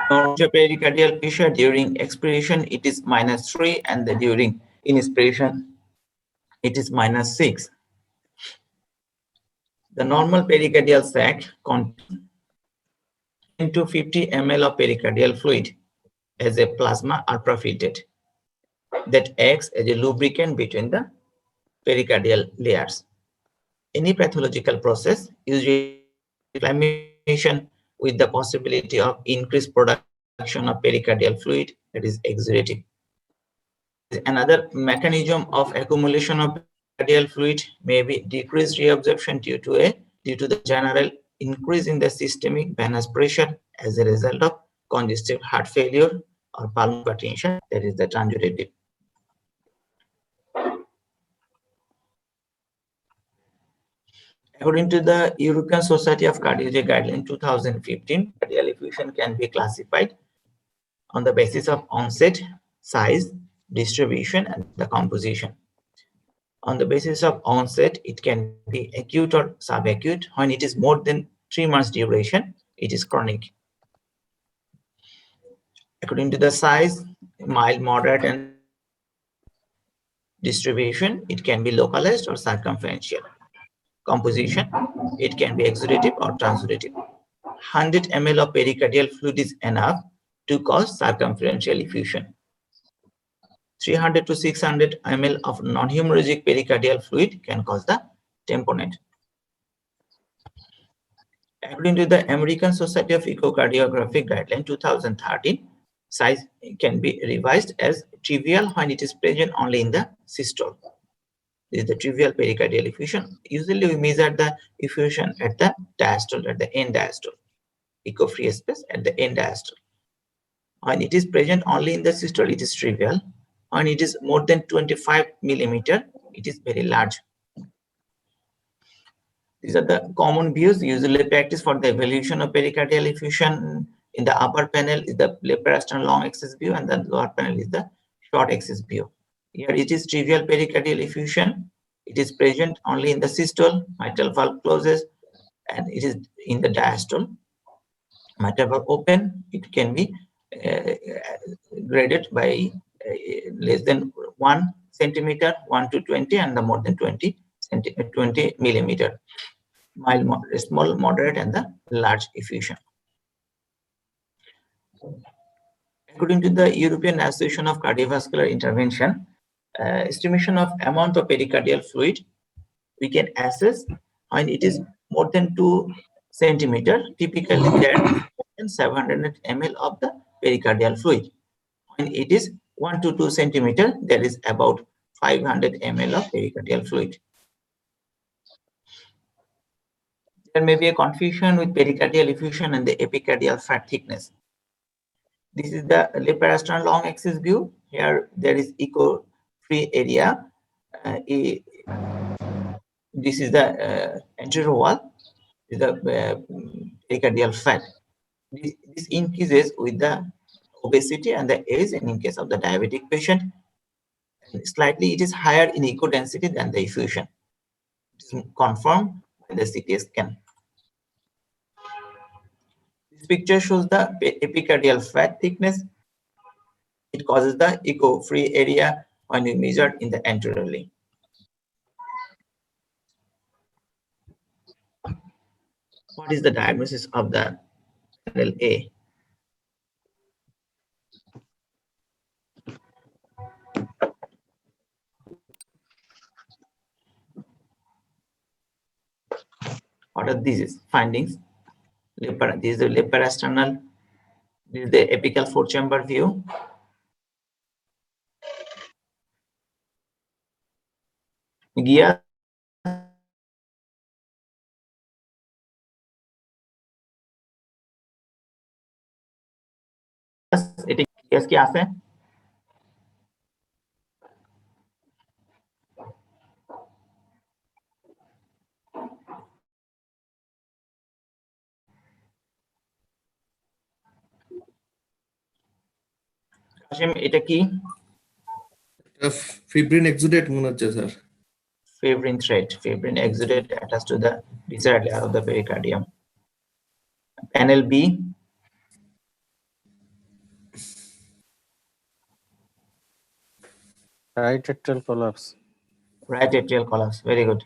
Normal pericardial pressure during expiration it is -3, and during inspiration it is -6. The normal pericardial sac contains 10 to 50 ml of pericardial fluid as a plasma ultrafiltrate that acts as a lubricant between the pericardial layers. Any pathological process usually inflammation with the possibility of increased production of pericardial fluid, that is exudative. Another mechanism of accumulation of pericardial fluid may be decreased reabsorption due to the general increase in the systemic venous pressure as a result of congestive heart failure or pulmonary hypertension, that is the transurethral. According to the European Society of Cardiology Guideline 2015, cardiac effusion can be classified on the basis of onset, size, distribution, and the composition. On the basis of onset, it can be acute or subacute. When it is more than 3 months duration, it is chronic. According to the size, mild, moderate, and distribution, it can be localized or circumferential. Composition, it can be exudative or transudative. 100 ml of pericardial fluid is enough to cause circumferential effusion. 300 to 600 ml of non-hemorrhagic pericardial fluid can cause the tamponade. According to the American Society of Echocardiography Guideline 2013, size can be revised as trivial when it is present only in the systole. This is the trivial pericardial effusion. Usually we measure the effusion at the diastole, at the end diastole, echo-free space at the end diastole. When it is present only in the systole, it is trivial. When it is more than 25 millimeter, it is very large. These are the common views usually practiced for the evaluation of pericardial effusion. In the upper panel is the left parasternal long axis view, and the lower panel is the short axis view. Here it is trivial pericardial effusion. It is present only in the systole, mitral valve closes, and it is in the diastole. Mitral valve open, it can be graded by less than 1 centimeter, 1 to 20, and the more than 20 millimeter. Mild, small, moderate, and the large effusion. According to the European Association of Cardiovascular Intervention, estimation of amount of pericardial fluid we can assess when it is more than 2 centimeter. Typically, there is 700 ml of the pericardial fluid. When it is 1 to 2 centimeter, there is about 500 ml of pericardial fluid. There may be a confusion with pericardial effusion and the epicardial fat thickness. This is the left parasternal long axis view. Here there is echo-free area. This is the anterior wall. This is the pericardial fat. This increases with the obesity and the age, and in case of the diabetic patient, slightly it is higher in echo density than the effusion. It is confirmed by the CT scan. This picture shows the epicardial fat thickness. It causes the echo-free area when we measure in the anteriorly. What is the diagnosis of the panel A? What are these findings? This is the left parasternal. This is the apical four-chamber view. Gia এটা case কি আছে? কাশিম এটা কি? Fibrin exudate মনে হচ্ছে sir. Fibrin thread. Fibrin exudate attached to the visceral layer of the pericardium. Panel B. Right atrial collapse. Right atrial collapse. Very good.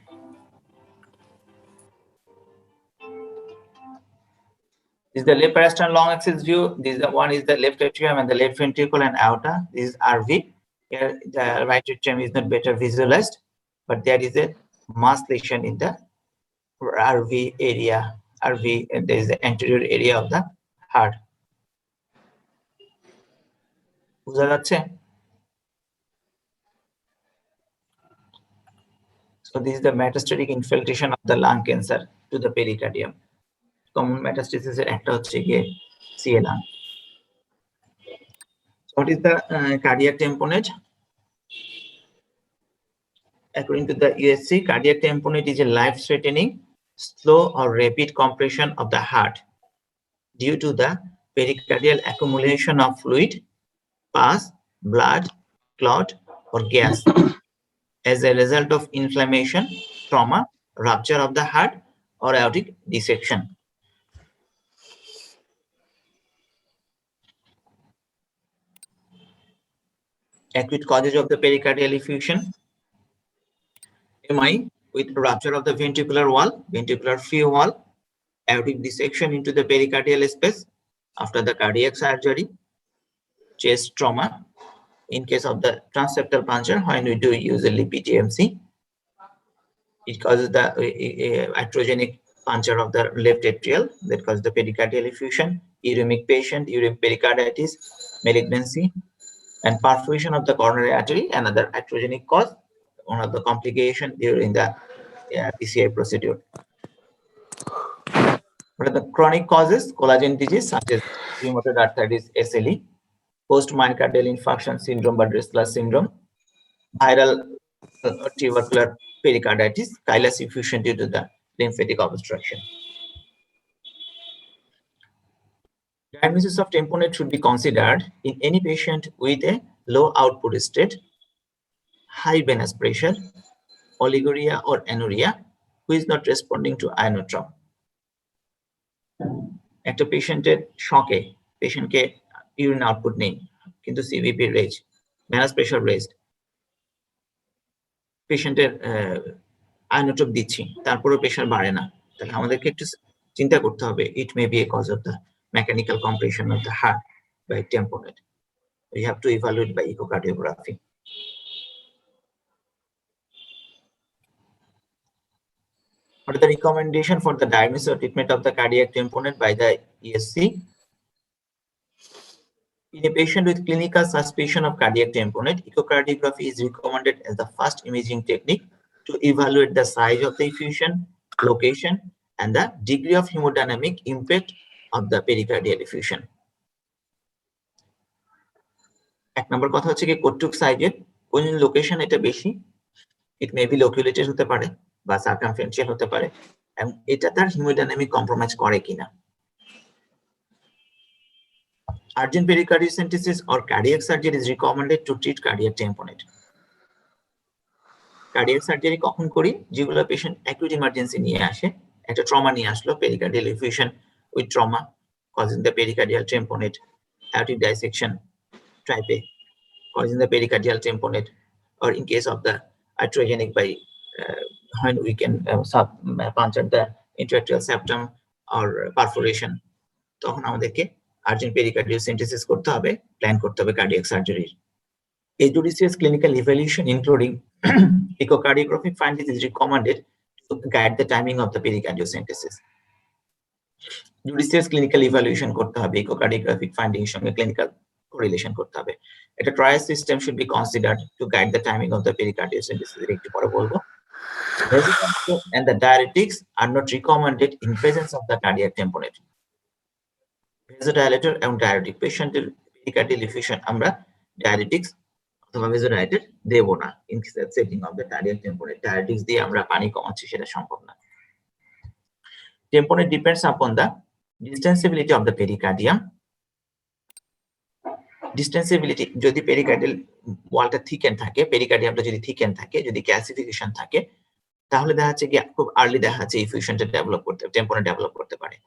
This is the left parasternal long axis view. This is the one is the left atrium and the left ventricle and aorta. This is RV. Here the right atrium is not better visualized, but there is a mass lesion in the RV area. RV, and there is the anterior area of the heart. বুঝা যাচ্ছে? So this is the metastatic infiltration of the lung cancer to the pericardium. Common metastasis এর একটা হচ্ছে গিয়ে CA lung. So what is the cardiac tamponade? According to the USC, cardiac tamponade is a life-threatening, slow or rapid compression of the heart due to the pericardial accumulation of fluid, pus, blood, clot, or gas as a result of inflammation, trauma, rupture of the heart, or aortic dissection. Acute causes of the pericardial effusion: MI with rupture of the ventricular wall, ventricular free wall, aortic dissection into the pericardial space after the cardiac surgery, chest trauma. In case of the transseptal puncture, when we do usually PTMC, it causes the iatrogenic puncture of the left atrial that causes the pericardial effusion, uremic patient, uremic pericarditis, malignancy, and perforation of the coronary artery, another iatrogenic cause, one of the complication during the PCI procedure. What are the chronic causes? Collagen disease such as rheumatoid arthritis, SLE, post-myocardial infarction syndrome, Burdett-Slush syndrome, viral tubercular pericarditis, chylous effusion due to the lymphatic obstruction. Diagnosis of tamponade should be considered in any patient with a low output state, high venous pressure, oliguria or anuria, who is not responding to ionotroph. একটা পেশেন্টের শকে পেশেন্টকে urine output নেই কিন্তু CVP raise, venous pressure raised, পেশেন্টের inotrope দিচ্ছি তারপরেও pressure বাড়ে না, তাহলে আমাদেরকে একটু চিন্তা করতে হবে it may be a cause of the mechanical compression of the heart by tamponade. We have to evaluate by echocardiography. What is the recommendation for the diagnosis or treatment of the cardiac tamponade by the ESC? In a patient with clinical suspicion of cardiac tamponade, echocardiography is recommended as the first imaging technique to evaluate the size of the effusion, location, and the degree of hemodynamic impact of the pericardial effusion. এক নম্বর কথা হচ্ছে কি কতটুক সাইজের, কোন location এটা বেশি, ইট may B লোকুলেটেড হতে পারে বা সার্কামফারেন্সিয়াল হতে পারে, এবং এটা তার হিমোডাইনামিক কম্প্রোমাইজ করে কিনা। Urgent pericardiocentesis or cardiac surgery is recommended to treat cardiac tamponade. Cardiac surgery কখন করি? যেগুলো পেশেন্ট অ্যাকিউট ইমার্জেন্সি নিয়ে আসে, একটা ট্রমা নিয়ে আসলো, pericardial effusion with trauma causing the pericardial tamponade, aortic dissection type A causing the pericardial tamponade, or in case of the iatrogenic by when we can puncture the intra-atrial septum or perforation, তখন আমাদেরকে urgent pericardiocentesis করতে হবে, plan করতে হবে cardiac সার্জারির। A judicious clinical evaluation including echocardiographic findings is recommended to guide the timing of the pericardiocentesis. Judicious clinical evaluation করতে হবে, echocardiographic findings সঙ্গে clinical correlation করতে হবে। একটা triage system should be considered to guide the timing of the pericardiocentesis, একটু পরে বলবো। Vasodilator and the diuretics are not recommended in presence of the cardiac tamponade. Vasodilator এবং diuretic পেশেন্টের pericardial effusion আমরা diuretics অথবা vasodilator দেব না in setting of the cardiac tamponade. Diuretics দিয়ে আমরা পানি কমাচ্ছি সেটা সম্ভব না। Tamponade depends upon the distensibility of the pericardium. Distensibility যদি pericardial ওয়ালটা থিকেন থাকে, pericardiumটা যদি থিকেন থাকে, যদি calcification থাকে, তাহলে দেখা যাচ্ছে কি খুব আর্লি দেখা যাচ্ছে ইফিউশনটা ডেভেলপ করতে, tamponade ডেভেলপ করতে পারে।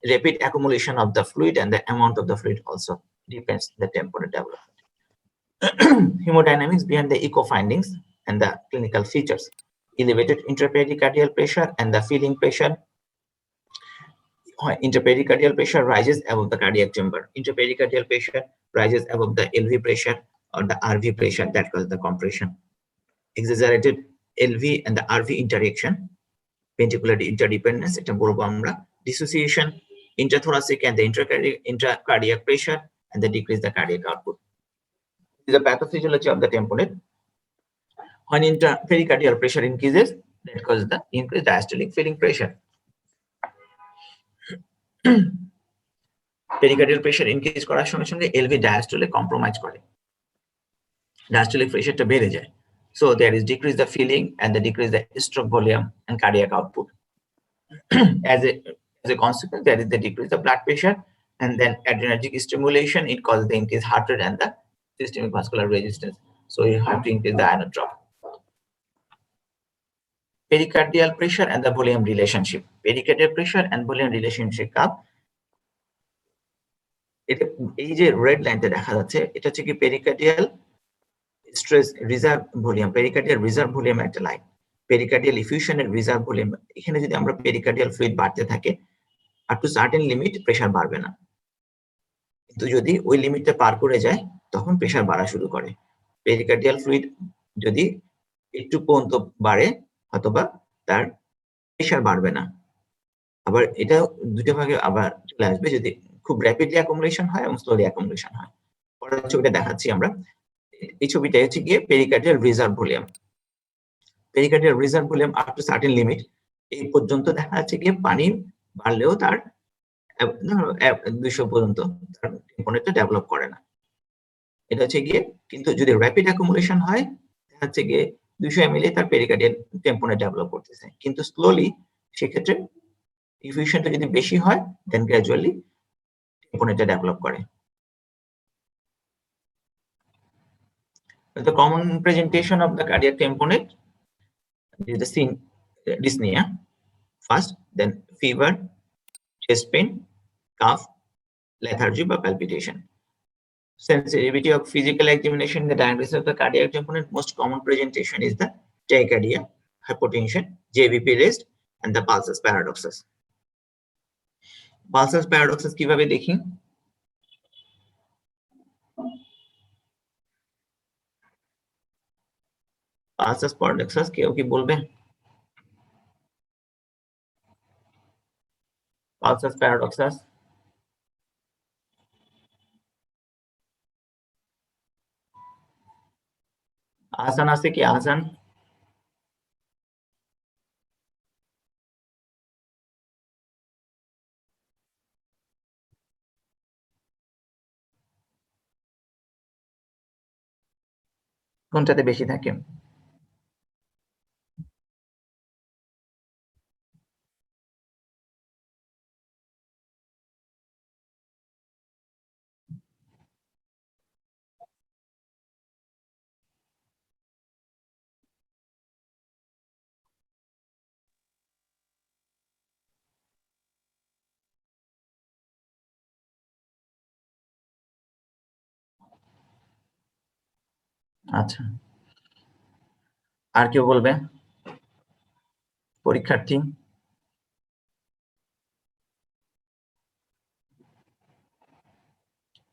rapid accumulation of the fluid and the amount of the fluid also depends the temporary development. Hemodynamics behind the echo findings and the clinical features. Elevated intrapericardial pressure and the filling pressure. Intrapericardial pressure rises above the cardiac chamber. Intrapericardial pressure rises above the LV pressure or the RV pressure, that causes the compression. Exaggerated LV and the RV interaction, ventricular interdependence, এটা বলবো আমরা, dissociation, intrathoracic and the intracardiac pressure, and the decrease the cardiac output. This is the pathophysiology of the tamponade. When intrapericardial pressure increases, that causes the increased diastolic filling pressure. Pericardial pressure increase করার সঙ্গে সঙ্গে LV diastole compromise করে, diastolic প্রেসারটা বেড়ে যায়, so there is decrease the filling and the decrease the stroke volume and cardiac output. As a consequence, there is the decrease the blood pressure, and then adrenergic stimulation, it causes the increased heart rate and the systemic vascular resistance, so you have to increase the inotrope. Pericardial pressure and the volume relationship. Pericardial pressure and volume relationship cup, এটা এই যে red লাইনটা দেখা যাচ্ছে, এটা হচ্ছে কি pericardial stress reserve volume, pericardial reserve volume একটা লাইন, পেরিকার্ডিয়াল ইফিউশনের রিজার্ভ ভলিউম। এখানে যদি আমরা পেরিকার্ডিয়াল ফ্লুইড বাড়তে থাকে, up to certain limit pressure বাড়বে না, কিন্তু যদি ওই লিমিটটা পার করে যায় তখন প্রেসার বাড়া শুরু করে। পেরিকার্ডিয়াল ফ্লুইড যদি একটু পর্যন্ত বাড়ে অথবা তার প্রেসার বাড়বে না, আবার এটা দুটো ভাগে আবার চলে আসবে যদি খুব র্যাপিডলি অ্যাকুমুলেশন হয় এবং স্লোলি অ্যাকুমুলেশন হয়। পরের ছবিটা দেখাচ্ছি আমরা, এই ছবিটা হচ্ছে গিয়ে pericardial reserve volume. Pericardial reserve volume up to certain limit, এই পর্যন্ত দেখা যাচ্ছে গিয়ে পানি বাড়লেও তার 200 পর্যন্ত তার টেম্পোনেটটা ডেভেলপ করে না, এটা হচ্ছে গিয়ে। কিন্তু যদি র্যাপিড অ্যাকুমুলেশন হয়, দেখা যাচ্ছে গিয়ে 200 ml তার পেরিকার্ডিয়াল টেম্পোনেট ডেভেলপ করতেছে, কিন্তু স্লোলি সেক্ষেত্রে ইফিউশনটা যদি বেশি হয় দেন গ্র্যাজুয়ালি টেম্পোনেটটা ডেভেলপ করে। The common presentation of the cardiac tamponade is the scene dyspnea first, then fever, chest pain, cough, lethargy or palpitation. Sensitivity of physical examination, the diagnosis of the cardiac tamponade, most common presentation is the tachycardia, hypotension, JVP raised, and the pulsus paradoxus. Pulsus paradoxus কিভাবে দেখি? Pulsus paradoxus কেউ কি বলবে? Pulsus paradoxus আসান আছে কি? আসান কোনটাতে বেশি থাকে? আচ্ছা, আর কেউ বলবে? পরীক্ষার্থী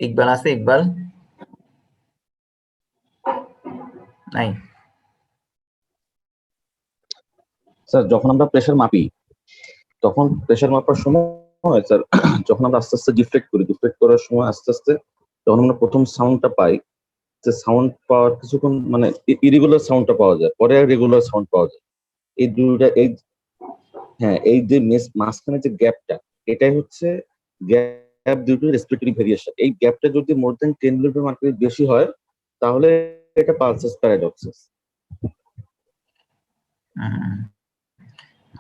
ইকবাল আছে? ইকবাল নাই? স্যার যখন আমরা প্রেসার মাপি, তখন প্রেসার মাপার সময় স্যার যখন আমরা আস্তে আস্তে ডিফ্লেক্ট করার সময় আস্তে আস্তে যখন আমরা প্রথম সাউন্ডটা পাই, যে সাউন্ড পাওয়ার কিছুক্ষণ মানে ইরেগুলার সাউন্ডটা পাওয়া যায়, পরে রেগুলার সাউন্ড পাওয়া যায়। এই দুইটা এই যে মাঝখানে যে গ্যাপটা, এটাই হচ্ছে gap due to respiratory variation. এই গ্যাপটা যদি মোর দেন 10 মিলিমিটার মার্কারি বেশি হয় তাহলে এটা পালসাস প্যারাডক্সাস।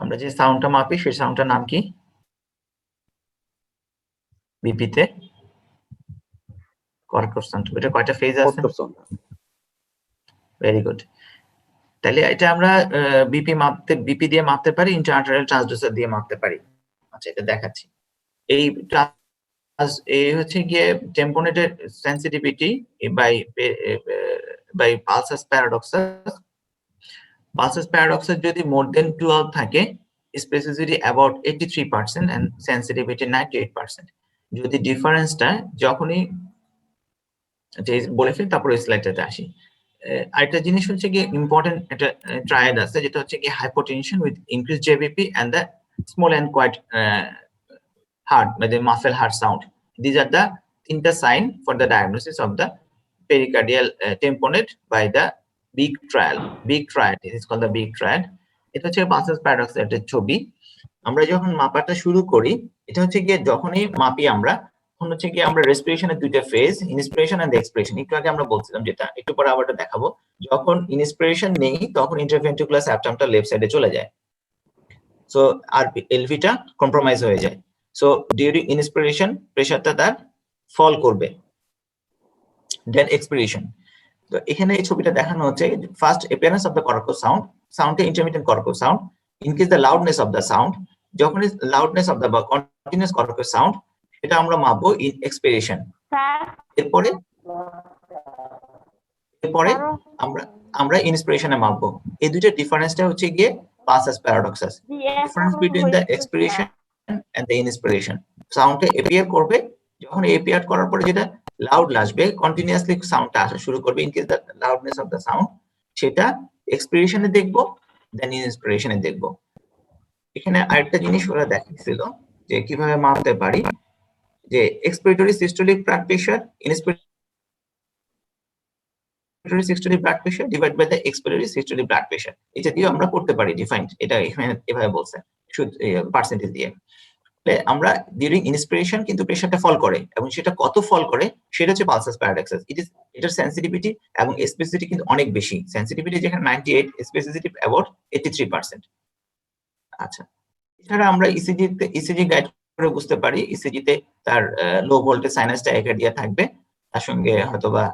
আমরা যে সাউন্ডটা মাপি সেই সাউন্ডটার নাম কি? বিপিতে কর্কশ সাউন্ড। এটা কয়টা ফেজ আছে? Very good. তাহলে এটা আমরা বিপি দিয়ে মাপতে পারি, ইন্ট্রা-আর্টেরিয়াল ট্রান্সডিউসার দিয়ে মাপতে পারি। আচ্ছা, এটা দেখাচ্ছি। এই এই হচ্ছে গিয়ে টেম্পোনেটের sensitivity by pulsus paradoxus. Pulsus paradoxus যদি মোর দেন 12 থাকে, স্পেসিফিসিটি অ্যাবাউট 83% এন্ড সেন্সিটিভিটি 98%। যদি ডিফারেন্সটা যখনই যে বলে ফেলি, তারপরে স্লাইডটাতে আসি। আরেকটা জিনিস হচ্ছে কি ইম্পর্টেন্ট একটা ট্রায়াড আছে, যেটা হচ্ছে কি hypotension with increase JVP and the small and quiet heart, by the muffled heart sound. These are the তিনটা sign for the diagnosis of the pericardial tamponade by the big triad. Big triad, it is called the big triad. এটা হচ্ছে pulsus paradoxus এর ছবি। আমরা যখন মাপাটা শুরু করি, এটা হচ্ছে গিয়ে যখনই মাপি আমরা, তখন হচ্ছে গিয়ে আমরা রেসপিরেশনের দুইটা ফেজ, ইনস্পিরেশন এন্ড এক্সপিরেশন। একটু আগে আমরা বলছিলাম, যেটা একটু পরে আবার দেখাবো। যখন ইনস্পিরেশন নেই, তখন ইন্টারভেন্ট্রিকুলার সেপ্টামটা লেফট সাইডে চলে যায়, সো আর এলভিটা কম্প্রোমাইজ হয়ে যায়। So during inspiration প্রেসারটা তার ফল করবে, দেন এক্সপিরেশন। তো এখানে এই ছবিটা দেখানো হচ্ছে first appearance of the Korotkoff sound, সাউন্ডে intermittent Korotkoff sound, increase the loudness of the sound. যখন loudness of the continuous Korotkoff sound, এটা আমরা মাপবো ইন এক্সপিরেশন। এরপরে আমরা ইন্সপিরেশনে মাপবো। এই দুইটা ডিফারেন্সটা হচ্ছে গিয়ে pulsus paradoxus, difference between the expiration and the inspiration. সাউন্ডে এপিয়ার করবে, যখন এপিয়ার করার পরে যেটা লাউড আসবে, কন্টিনিউয়াসলি সাউন্ডটা আসা শুরু করবে, ইনকেস the loudness of the sound, সেটা এক্সপিরেশনে দেখবো, দেন ইন্সপিরেশনে দেখবো। এখানে আরেকটা জিনিস ওরা দেখিয়েছিল যে কিভাবে মাপতে পারি, যে expiratory systolic blood pressure, inspiratory systolic blood pressure divide by the expiratory systolic blood pressure. এটা দিয়ে আমরা করতে পারি ডিফাইন্ড, এটা এখানে এভাবে বলছে পার্সেন্টেজ দিয়ে। আমরা ডিউরিং ইন্সপিরেশন কিন্তু প্রেসারটা ফল করে, এবং সেটা কত ফল করে সেটা হচ্ছে পালসাস প্যারাডক্সাস। এটার সেন্সিটিভিটি এবং স্পেসিফিসিটি কিন্তু অনেক বেশি। সেন্সিটিভিটি যেখানে 98, স্পেসিফিসিটি অ্যাবাউট 83%। আচ্ছা, এছাড়া আমরা ইসিজি গাইড করে বুঝতে পারি, ইসিজিতে তার লো ভোল্টেজ সাইনাস টাইকার্ডিয়া থাকবে, তার সঙ্গে হয়তোবা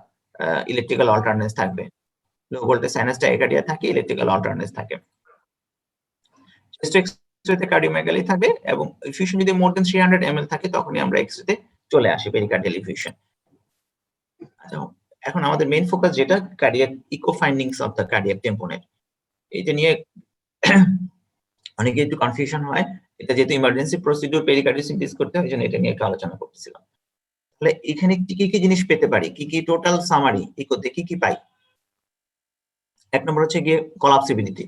ইলেকট্রিক্যাল অল্টারনেস থাকবে। লো ভোল্টেজ সাইনাস টাইকার্ডিয়া থাকে, ইলেকট্রিক্যাল অল্টারনেস থাকে। এক্সরেতে কার্ডিওমেগালি থাকবে, এবং ইফিউশন যদি মোর দেন 300 ml থাকে, তখনই আমরা এক্সরেতে চলে আসি পেরিকার্ডিয়াল ইফিউশন। আচ্ছা, এখন আমাদের মেইন ফোকাস যেটা cardiac echo findings of the cardiac tamponade, এটা নিয়ে অনেকে একটু কনফিউশন হয়। এটা যেহেতু ইমার্জেন্সি প্রসিডিউর পেরিকার্ডিওসিস করতে হয়, এই জন্য এটা নিয়ে একটু আলোচনা করতেছিলাম। তাহলে এখানে কি কি জিনিস পেতে পারি, কি কি টোটাল সামারি ইকোতে কি কি পাই। এক নম্বর হচ্ছে গিয়ে কলাপসিবিলিটি।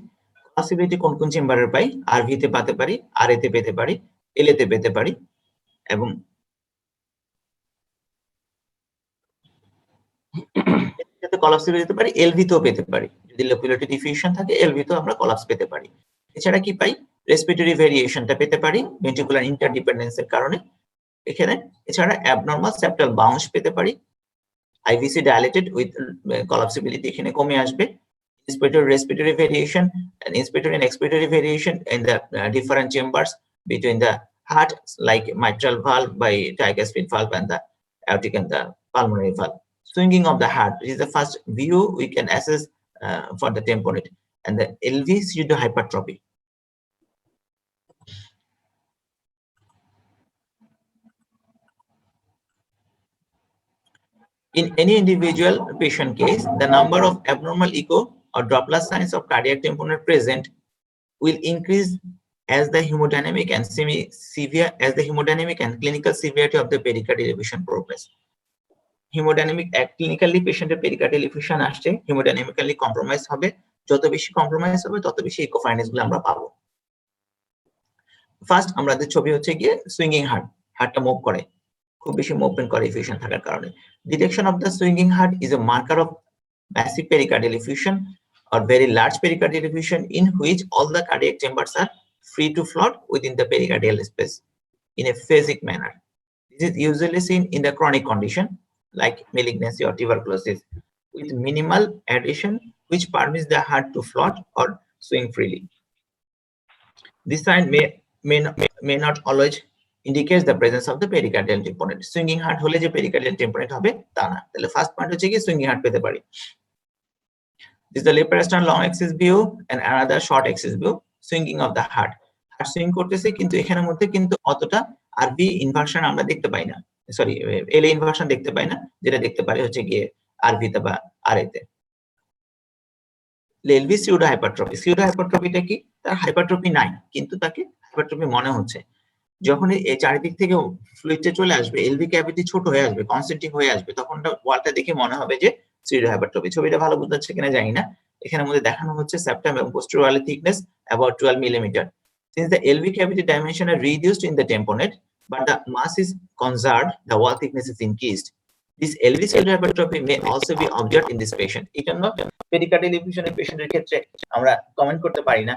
কলাপসিবিলিটি কোন কোন চেম্বারের পাই? আরভি তে পেতে পারি, আর এ তে পেতে পারি, এল এ তে পেতে পারি, এবং এতে কলাপস পেতে পারি, এলভি তেও পেতে পারি। যদি লোকুলারিটি ডিফিউশন থাকে, এলভি তেও আমরা কলাপস পেতে পারি। এছাড়া কি পাই? রেসপিরেটরি ভেরিয়েশনটা পেতে পারি ভেন্ট্রিকুলার ইন্টারডিপেন্ডেন্সের কারণে এখানে। এছাড়া অ্যাবনরমাল সেপ্টাল বাউন্স পেতে পারি। আইভিসি ডাইলেটেড উইথ কলাপসিবিলিটি এখানে কমে আসবে। respiratory variation and inspiratory and expiratory variation in the different chambers between the heart, like mitral valve by tricuspid valve and the aortic and the pulmonary valve. Swinging of the heart is the first view we can assess for the tamponade, and the LV pseudohypertrophy. In any individual patient case, the number of abnormal echo or Doppler signs of cardiac tamponade present will increase as the hemodynamic and semi-severe as the hemodynamic and clinical severity of the pericardial effusion progress. Hemodynamic clinically patient pericardial effusion আসছে, hemodynamically compromise হবে, যত বেশি compromise হবে তত বেশি echo findings গুলো আমরা পাবো। ফার্স্ট আমাদের ছবি হচ্ছে গিয়ে সুইঙ্গিং হার্ট, হার্টটা মুভ করে, খুব বেশি মুভমেন্ট করে effusion থাকার কারণে। Detection of the swinging heart is a marker of massive pericardial effusion or very large pericardial effusion in which all the cardiac chambers are free to float within the pericardial space in a phasic manner. This is usually seen in the chronic condition like malignancy or tuberculosis with minimal adhesion which permits the heart to float or swing freely. This sign may not always indicates the presence of the pericardial tamponade. Swinging heart হলে যে pericardial tamponade হবে তা না। তাহলে first point হচ্ছে কি swinging heart পেতে পারি। This is the left parietal long axis view and another short axis view. Swinging of the heart. Heart swing করতেছে কিন্তু এখানের মধ্যে কিন্তু অতটা আরভি ইনভার্সন আমরা দেখতে পাই না, সরি এলএ ইনভার্সন দেখতে পাই না, যেটা দেখতে পারি হচ্ছে গিয়ে আরভিতে বা আরএতে। এলভি সিউডো হাইপারট্রফিটা কি? তার হাইপারট্রফি নাই, কিন্তু তাকে হাইপারট্রফি মনে হচ্ছে। যখন এই চারিদিক থেকে ফ্লুইডটা চলে আসবে, এলভি ক্যাভিটি ছোট হয়ে আসবে, কনসেন্ট্রিক হয়ে আসবে, তখন ওয়ালটা দেখে মনে হবে যে সিউডো হাইপারট্রফি। ছবিটা ভালো বোঝা যাচ্ছে কিনা জানি না, এখানে মধ্যে দেখানো হচ্ছে সেপ্টাম এবং পোস্টেরিয়র ওয়ালের thickness about 12 millimeter. Since the LV cavity dimension are reduced in the tamponade, but the mass is conserved, the wall thickness is increased. This LV pseudo hypertrophy may also be observed in this patient. এটা না pericardial এফিউশনের পেশেন্টের ক্ষেত্রে আমরা comment করতে পারি না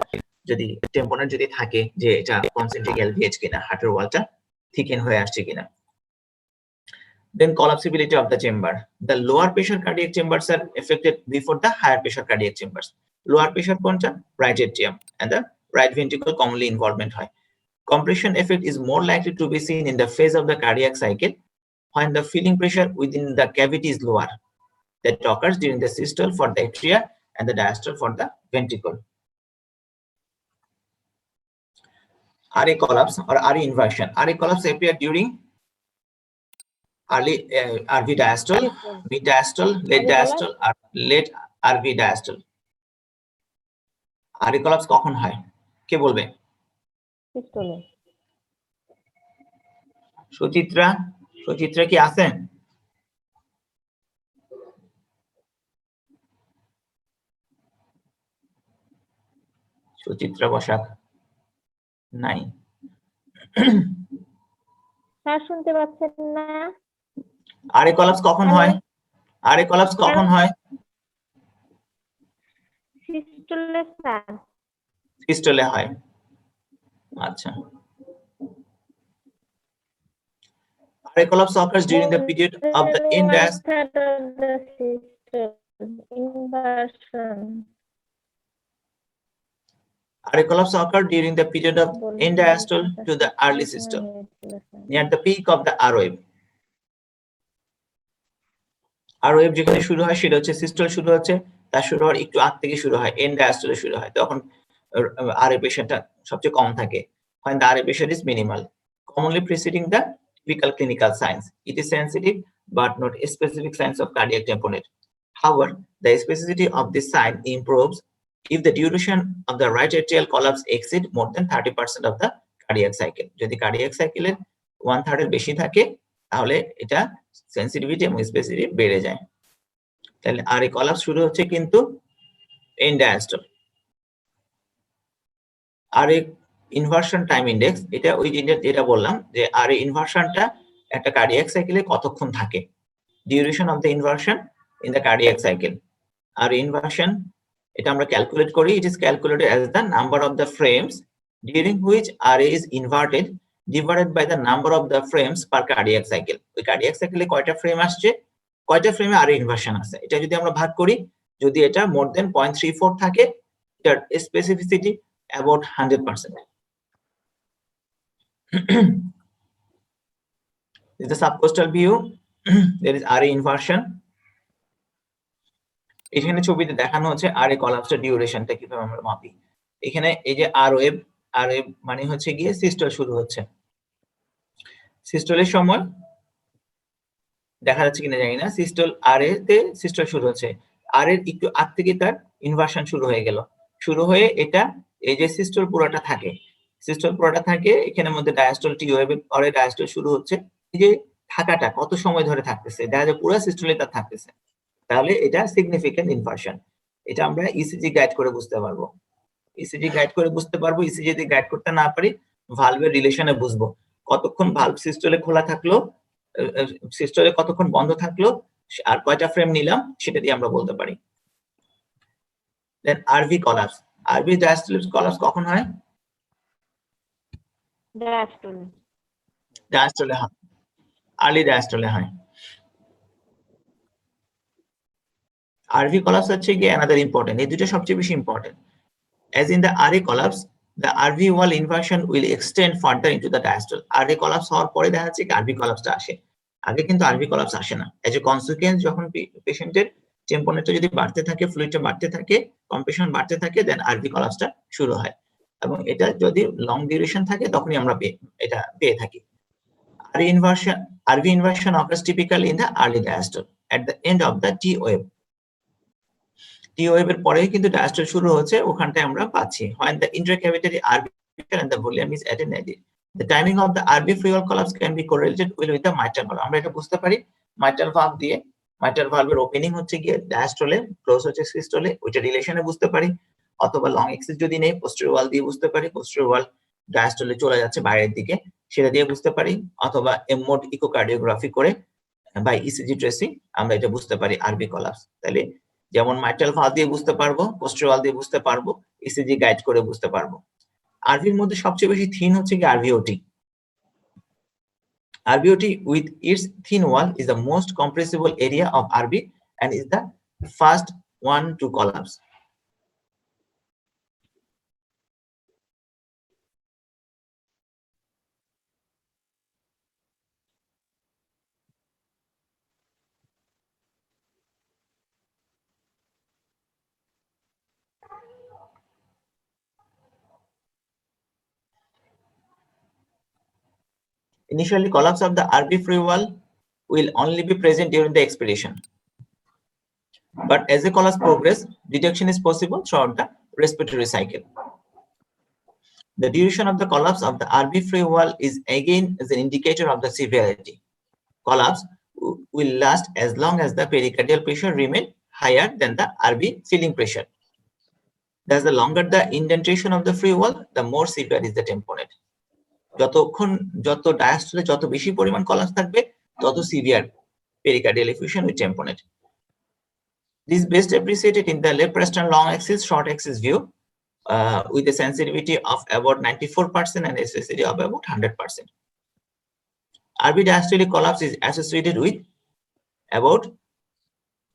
যদি টেম্পোনেড যদি থাকে যে এটা কনসেন্ট্রিক এলভিএইচ কিনা, হার্টের ওয়ালটা থিকেন হয়ে আসছে কিনা। Then collapsibility of the chamber. The lower pressure cardiac chambers are affected before the higher pressure cardiac chambers. Lower pressure কোনটা? Right atrium and the right ventricle commonly involvement হয়. Compression effect is more likely to be seen in the phase of the cardiac cycle when the filling pressure within the cavity is lower. That occurs during the systole for the atria and the diastole for the ventricle. RA collapse or RA inversion. RA collapse appear during early RV diastole, mid diastole, late diastole, or late RV diastole. RA collapse কখন হয়? কে বলবে? সিস্টোলে। সুচিত্রা কি আছেন? সুচিত্রা বসাক নাই। Sir শুনতে পাচ্ছেন না? আরে কলাপস কখন হয়? আরে কলাপস কখন হয়? সিস্টোলে স্যার। সিস্টোলে হয়। আচ্ছা। আরে collapse occurs during the period of the end inversion. Are collapse occur during the period of end diastole to the early systole near the peak of the R wave. R wave যেখানে শুরু হয় সেটা হচ্ছে systole শুরু হচ্ছে, তার শুরু হওয়ার একটু আগ থেকে শুরু হয়, end diastole শুরু হয়, তখন RA প্রেশারটা সবচেয়ে কম থাকে। when the RA pressure is minimal, commonly preceding the typical clinical signs. It is sensitive but not a specific signs of cardiac tamponade. However, the specificity of this sign improves if the duration of the right atrial collapse exceed more than 30% of the cardiac cycle. যদি cardiac cycle এর 1/3 এর বেশি থাকে তাহলে এটা sensitivity এবং specificity বেড়ে যায়। তাহলে RA collapse শুরু হচ্ছে কিন্তু end diastole। RA inversion time index, এটা ওই যেটা বললাম যে RA inversionটা একটা কার্ডিয়াক সাইকেলে কতক্ষণ থাকে, duration of the inversion in the cardiac cycle. RA inversion এটা আমরা ক্যালকুলেট করি, it is calculated as the number of the frames during which RA is inverted divided by the number of the frames per cardiac cycle. ওই cardiac সাইকেলে কয়টা frame আসছে, কয়টা ফ্রেমে RA inversion আছে, এটা যদি আমরা ভাগ করি, যদি এটা মোর দেন 0.34 থাকে, এটার specificity about 100%. This is the subcostal view. There is RA inversion. এখানে ছবিতে দেখানো হচ্ছে RA collapse এর ডিউরেশনটা কিভাবে আমরা মাপি। এখানে এই যে R wave মানে হচ্ছে গিয়ে সিস্টোল শুরু হচ্ছে, সিস্টোলের সময় দেখা যাচ্ছে কিনা জানি না, সিস্টোল RA তে সিস্টোল শুরু হচ্ছে, R এর একটু আগ থেকে তার ইনভার্সন শুরু হয়ে গেল, শুরু হয়ে এটা এই যে সিস্টোল পুরোটা থাকে, সিস্টোল পুরোটা থাকে, এখানের মধ্যে ডায়াস্টোল টি ওয়েভ পরে ডায়াস্টোল শুরু হচ্ছে, এই যে থাকাটা কত সময় ধরে থাকতেছে, দেখা যায় পুরো সিস্টোলে তার থাকতেছে, তাহলে এটা সিগনিফিকেন্ট ইনভার্সন। এটা আমরা ইসিজি গাইড করে বুঝতে পারবো, ইসিজি গাইড করে বুঝতে পারবো। ইসিজি যদি গাইড করতে না পারি, ভালভের রিলেশনে বুঝবো, কতক্ষণ ভালভ সিস্টোলে খোলা থাকলো, সিস্টোলে কতক্ষণ বন্ধ থাকলো, আর কয়টা ফ্রেম নিলাম, সেটা দিয়ে আমরা বলতে পারি। Then RV collapse, RV diastole collapse কখন হয়? ডায়াস্টোলে হয়, আর্লি ডায়াস্টোলে হয়। RV collapse হচ্ছে কি another important, এই দুটো সবচেয়ে বেশি important. As in the RA collapse, the RV wall inversion will extend further into the diastole. RA collapse হওয়ার পরে দেখা যাচ্ছে কি RV collapseটা আসে, আগে কিন্তু RV collapse আসে না। As a consequence, যখন পেশেন্টের টেম্পোনেটটা যদি বাড়তে থাকে, ফ্লুইডটা বাড়তে থাকে, কম্প্রেশন বাড়তে থাকে, দেন RV collapseটা শুরু হয়, এবং এটা যদি লং ডিউরেশন থাকে তখনই আমরা এটা পেয়ে থাকি। RV inversion occurs typically in the early diastole at the end of the T wave. T wave এর পরেই কিন্তু diastole শুরু হচ্ছে, ওখানটায় আমরা পাচ্ছি when the intracavitary RV and the volume is at a nadir. The timing of the RV free wall collapse can be correlated with the mitral valve. আমরা এটা বুঝতে পারি mitral valve দিয়ে, mitral valve এর ওপেনিং হচ্ছে গিয়ে diastole, close হচ্ছে systole, ওইটা রিলেশনে বুঝতে পারি, অথবা লং এক্সিস যদি নেই posterior wall দিয়ে বুঝতে পারি, posterior wall diastole চলে যাচ্ছে বাইরের দিকে সেটা দিয়ে বুঝতে পারি, অথবা এমমোড ইকোকার্ডিওগ্রাফি করে বাই ইসিজি ট্রেসিং আমরা এটা বুঝতে পারি আরবি কোলাপস। তাহলে যেমন মাইট্রাল ভালভ দিয়ে বুঝতে পারবো, পোস্টেরিয়র ওয়াল দিয়ে বুঝতে পারবো, ইসিজি গাইড করে বুঝতে পারবো। আরভির মধ্যে সবচেয়ে বেশি থিন হচ্ছে কি আরভিওটি। আরভিওটি with its thin wall is the most compressible area of RV and is the first one to collapse. Initially, collapse of the RV free wall will only be present during the expiration. But as the collapse progresses, detection is possible throughout the respiratory cycle. The duration of the collapse of the RV free wall is again as an indicator of the severity. Collapse will last as long as the pericardial pressure remains higher than the RV ceiling pressure. Thus, the longer the indentation of the free wall, the more severe is the tamponade. যতক্ষণ যত ডায়াস্টলে যত বেশি পরিমাণ collapse থাকবে তত severe pericardial effusion with tamponade. This is best appreciated in the left Preston long axis short axis view with a sensitivity of about 94% and a specificity of about 100%. RV diastolic collapse is associated with about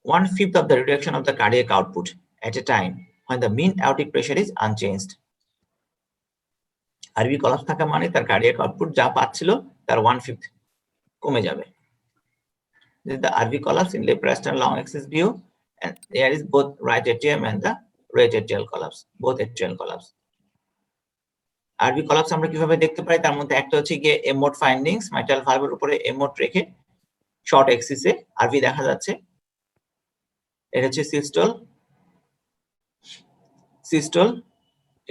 1/5 of the reduction of the cardiac output at a time when the mean aortic pressure is unchanged. আরবি collapse থাকা মানে তার cardiac output যা পাচ্ছিল তার 1/5 কমে যাবে। This is the RV collapse in left Preston long axis view, and there is both right atrium and the right atrial collapse, both atrial collapse. RV collapse আমরা কিভাবে দেখতে পাই, তার মধ্যে একটা হচ্ছে গিয়ে এমোড ফাইন্ডিংস, মাইট্রাল ভালভের উপরে এমোড রেখে শর্ট এক্সিসে আরভি দেখা যাচ্ছে। এটা হচ্ছে সিস্টোল,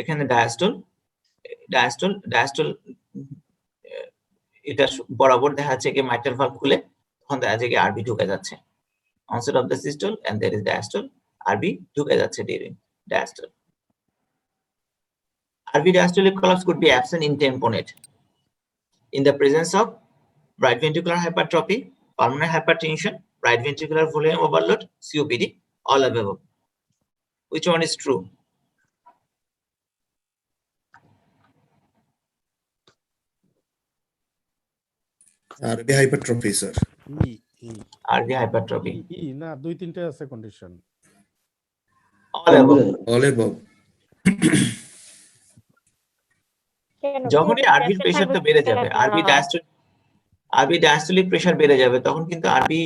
এখানে ডায়াস্টোল এটা বরাবর দেখা যাচ্ছে কি মাইট্রাল ভালভ খুলে তখন দেখা যাচ্ছে কি আরবি ঢুকে যাচ্ছে। onset of the systole and there is diastole, RV ঢুকে যাচ্ছে during diastole. RV diastolic collapse could be absent in tamponade in the presence of right ventricular hypertrophy, pulmonary hypertension, right ventricular volume overload, COPD, all above. Which one is true? RV hypertrophy, sir. RV hypertrophy. না দুই তিনটে আছে condition. All above. All above. যখনই আরভির প্রেসারটা বেড়ে যাবে, RV diastolic pressure বেড়ে যাবে, তখন কিন্তু আরভি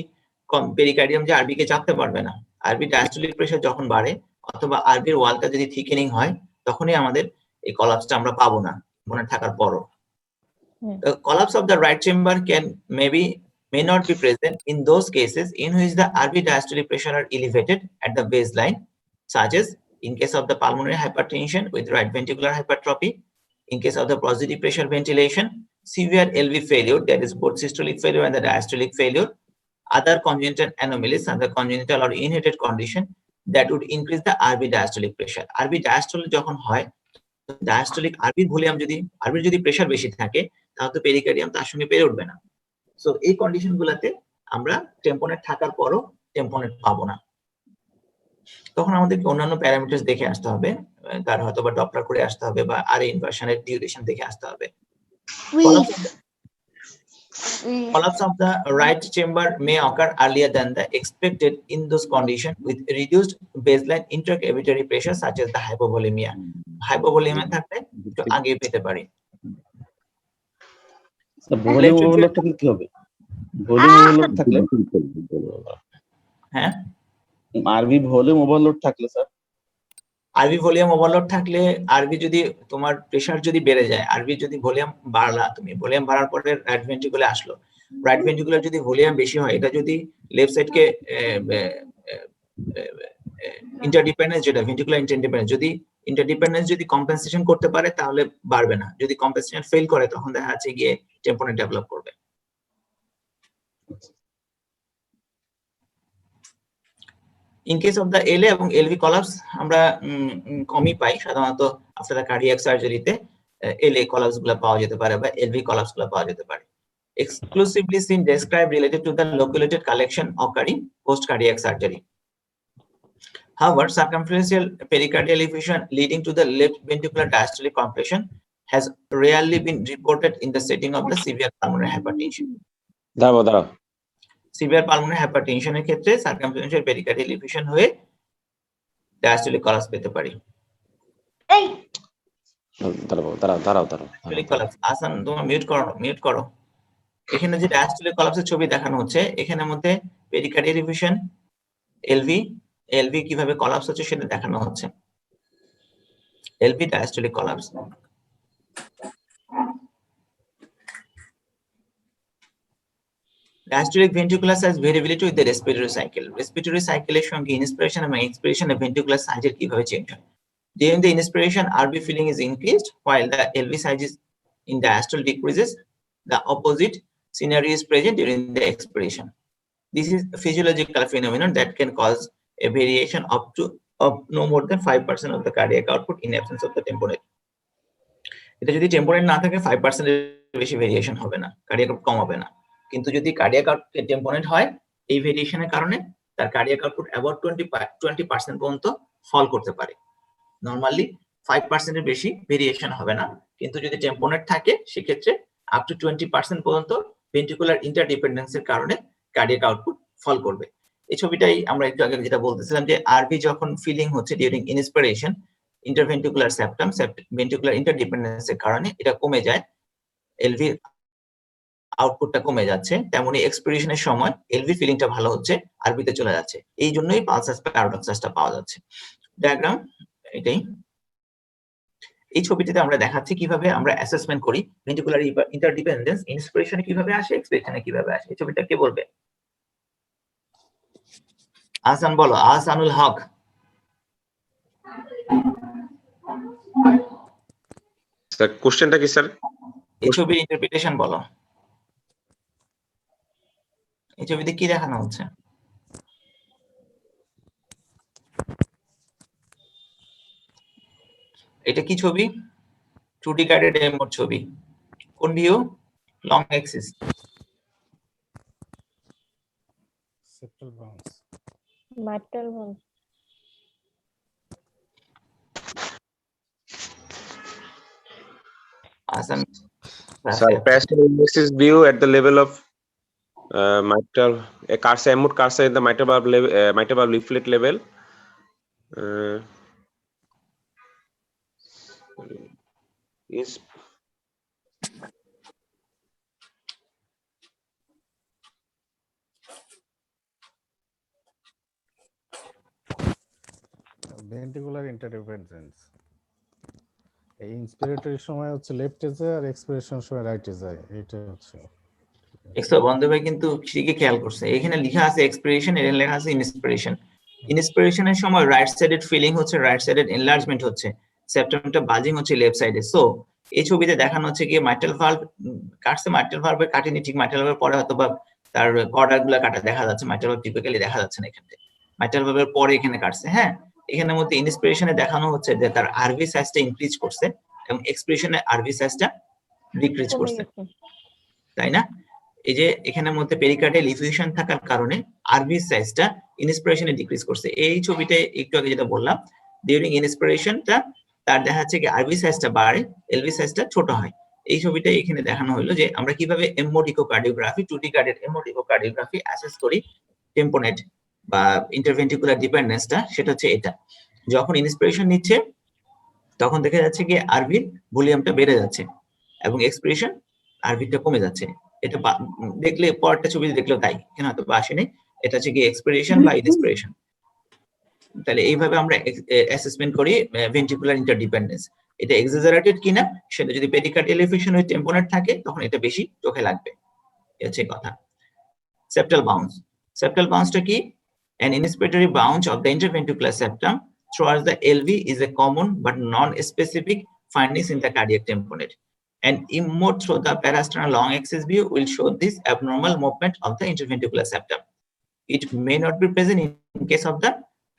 পেরিকার্ডিয়াম যে আরভি কে চাপতে পারবে না। আরভি ডায়াস্টোলিক প্রেসার যখন বাড়ে অথবা আরভির ওয়ালটা যদি থিকেনিং হয়, তখনই আমাদের এই কলাপসটা আমরা পাবো না মনে থাকার পরও। The collapse of the right chamber may not be present in those cases in which the RV diastolic pressure are elevated at the baseline, such as in case of the pulmonary hypertension with right ventricular hypertrophy, in case of the positive pressure ventilation, severe LV failure, that is both systolic failure and the diastolic failure, other congenital anomalies and the congenital or inherited condition that would increase the RV diastolic pressure. RV diastolic যখন হয়, diastolic RV volume যদি pressure বেশি থাকে তাহলে তো pericardium তার সঙ্গে পেরে উঠবে না। সো এই কন্ডিশন গুলাতে আমরা টেম্পোনেট থাকার পরও টেম্পোনেট পাবো না, তখন আমাদেরকে অন্যান্য প্যারামিটারস দেখে আসতে হবে, তার হয়তো বা ডপলার করে আসতে হবে বা আর ইনভার্সনের ডিউরেশন দেখে আসতে হবে। Collapse of the right chamber may occur earlier than the expected in those conditions with reduced baseline intracavitary pressure such as the hypovolemia. Hypovolemia থাকলে একটু আগে পেতে পারি। ভলিউম ওভারলোড থাকলে কি হবে? ভলিউম ওভারলোড থাকলে হ্যাঁ, আরভি ভলিউম ওভারলোড থাকলে স্যার আরবি ভলিউম ওভারলোড থাকলে আরবি যদি তোমার প্রেসার যদি বেড়ে যায়, আরবি যদি ভলিউম বাড়লা, তুমি ভলিউম বাড়ার পরে রাইট ভেন্ট্রিকুলে আসলো, রাইট ভেন্ট্রিকুলার যদি ভলিউম বেশি হয়, এটা যদি লেফট সাইডকে ইন্টারডিপেন্ডেন্স, যেটা ভেন্ট্রিকুলার ইন্টারডিপেন্ডেন্স, যদি ইন্টারডিপেন্ডেন্স যদি কম্পেনসেশন করতে পারে তাহলে বাড়বে না, যদি কম্পেনসেশন ফেল করে তখন দেখা যাচ্ছে গিয়ে টেম্পোনেট ডেভেলপ করবে। In case of the LA এবং এলভি কলাপস আমরা কমই পাই সাধারণত, আফটার দ্য কার্ডিয়াক সার্জারিতে এলএ কলাপস গুলো পাওয়া যেতে পারে বা এলভি কলাপস গুলো পাওয়া যেতে পারে। Exclusively seen described related to the loculated collection occurring post cardiac surgery. However, circumferential pericardial effusion leading to the left ventricular diastolic compression has rarely been reported in the setting of the severe pulmonary hypertension. দাঁড়াও Severe pulmonary hypertension এর ক্ষেত্রে circumferential pericardial effusion হয়ে diastolic collapse পেতে পারি। দাঁড়াও Diastolic collapse, আসান তোমরা mute করো। এখানে যে diastolic collapse এর ছবি দেখানো হচ্ছে, এখানের মধ্যে pericardial effusion, এলভি কিভাবে কলাপস হচ্ছে সেটা দেখানো হচ্ছে। LV diastolic collapse। Diastolic ventricular size variability with the respiratory cycle. Respiratory cycle এর সঙ্গে inspiration এবং expiration এর ventricular size এর কিভাবে চেঞ্জ হয়? During the inspiration, RV filling is increased while the LV size is in diastole decreases. The opposite scenario is present during the expiration. This is a physiological phenomenon that can cause a variation of no more than 5% of the cardiac output in absence of the tamponade. এটা যদি টেম্পোনেট না থাকে 5% এর বেশি variation হবে না, cardiac output কম হবে না। কিন্তু যদি কার্ডিয়াক আউটপুট টেম্পোনেট হয়, এই ভেরিয়েশনের কারণে তার কার্ডিয়াক আউটপুট অ্যাবাউট 20% পর্যন্ত ফল করতে পারে। নরমালি 5% এর বেশি ভেরিয়েশন হবে না, কিন্তু যদি টেম্পোনেট থাকে সেক্ষেত্রে আপ টু 20% পর্যন্ত ভেন্ট্রিকুলার ইন্টারডিপেন্ডেন্সের কারণে কার্ডিয়াক আউটপুট ফল করবে। এই ছবিটাই আমরা একটু আগে যেটা বলতেছিলাম যে আরভি যখন ফিলিং হচ্ছে during inspiration, interventricular septum ventricular ইন্টারডিপেন্ডেন্সের কারণে এটা কমে যায়, এলভি আউটপুটটা কমে যাচ্ছে, তেমনি এক্সপিরেশনের সময় এলভি ফিলিংটা ভালো হচ্ছে, আরবিতে চলে যাচ্ছে, এই জন্যই পালসাস প্যারাডক্সাসটা পাওয়া যাচ্ছে। ডায়াগ্রাম এটাই। এই ছবিটিতে আমরা দেখাচ্ছি কিভাবে আমরা অ্যাসেসমেন্ট করি ভেন্ট্রিকুলার ইন্টারডিপেন্ডেন্স ইন্সপিরেশনে কিভাবে আসে, এক্সপিরেশনে কিভাবে আসে। এই ছবিটা কে বলবে? আহসান বলো, আহসানুল হক। স্যার কোশ্চেনটা কি স্যার? এই ছবির ইন্টারপ্রিটেশন বলো। এই ছবিতে কি দেখানো হচ্ছে? এটা কি ছবি? 2D গাইডেড এমোর ছবি। কোন view? Long Axis. Septal bounce. Mitral valve. Assam Sir, parasystosis view at the level of mitral carsa, amut carsa in the mitral valve level, mitral valve leaflet level. Is ventricular interdependence. এই inspiratory সময় হচ্ছে লেফটে যায় আর expiration সময় রাইটে যায়, এটা হচ্ছে। এক্সো বন্ধু ভাই কিন্তু ঠিকই খেয়াল করছে, এখানে লেখা আছে এক্সপিরেশন, এখানে লেখা আছে ইনস্পিরেশন। ইনস্পিরেশনের সময় রাইট সাইডেড ফিলিং হচ্ছে, রাইট সাইডেড এনলার্জমেন্ট হচ্ছে, সেপ্টামটা বাজিং হচ্ছে লেফট সাইডে। সো এই ছবিতে দেখানো হচ্ছে কি মাইট্রাল ভালভ কাটছে, মাইট্রাল ভালভে কাটেনি, ঠিক মাইট্রাল ভালভের পরে হয়তো বা তার কর্ডার গুলা কাটা দেখা যাচ্ছে, মাইট্রাল ভালভ টিপিক্যালি দেখা যাচ্ছে না এখানে, মাইট্রাল ভালভের পরে এখানে কাটছে। হ্যাঁ, এখানের মধ্যে ইনস্পিরেশনে দেখানো হচ্ছে যে তার আরভি সাইজটা ইনক্রিজ করছে এবং এক্সপিরেশনে আরভি সাইজটা ডিক্রিজ কমে করছে, গেছে। তাই না? এই যে এখানের মধ্যে পেরিকার্ডিয়াল ইফিউশন থাকার কারণে আরভি সাইজটা ইনস্পিরেশনে ডিক্রিজ করছে। এই ছবিটায় একটু আগে যেটা বললাম, ডিউরিং ইনস্পিরেশনটা তার দেখা যাচ্ছে কি আরভি সাইজটা বাড়ে, এলভি সাইজটা ছোট হয়। এই ছবিটা এখানে দেখানো হলো যে আমরা কিভাবে এমোডিকোকার্ডিওগ্রাফি, 2D গাইডেড এমোডিকোকার্ডিওগ্রাফি অ্যাসেস করি টেম্পোনেট বা ইন্টারভেন্ট্রিকুলার ডিপেন্ডেন্সটা। সেটা হচ্ছে এটা, যখন ইনস্পিরেশন নিচ্ছে তখন দেখা যাচ্ছে কি আরভির ভলিউমটা বেড়ে যাচ্ছে এবং এক্সপিরেশন আরভিটা কমে যাচ্ছে। এটা দেখলে পরেরটা ছবি দেখলেও তাই, এখানে হয়তো আসেনি, এটা হচ্ছে কি এক্সপিরেশন বা ইনস্পিরেশন। তাহলে এইভাবে আমরা অ্যাসেসমেন্ট করি ভেন্ট্রিকুলার ইন্টারডিপেন্ডেন্স। এটা এক্সাজারেটেড কিনা, সেটা যদি পেরিকার্ডিয়াল এফিউশন উইথ টেম্পোনেট থাকে তখন এটা বেশি চোখে লাগবে, এই হচ্ছে কথা। সেপ্টাল বাউন্স, সেপ্টাল বাউন্সটা কি? An inspiratory bounce of the interventricular septum towards the LV is a common but non-specific findings in the cardiac tamponade. An image through the parasternal long axis view will show this abnormal movement of the interventricular septum. It may not be present in case of the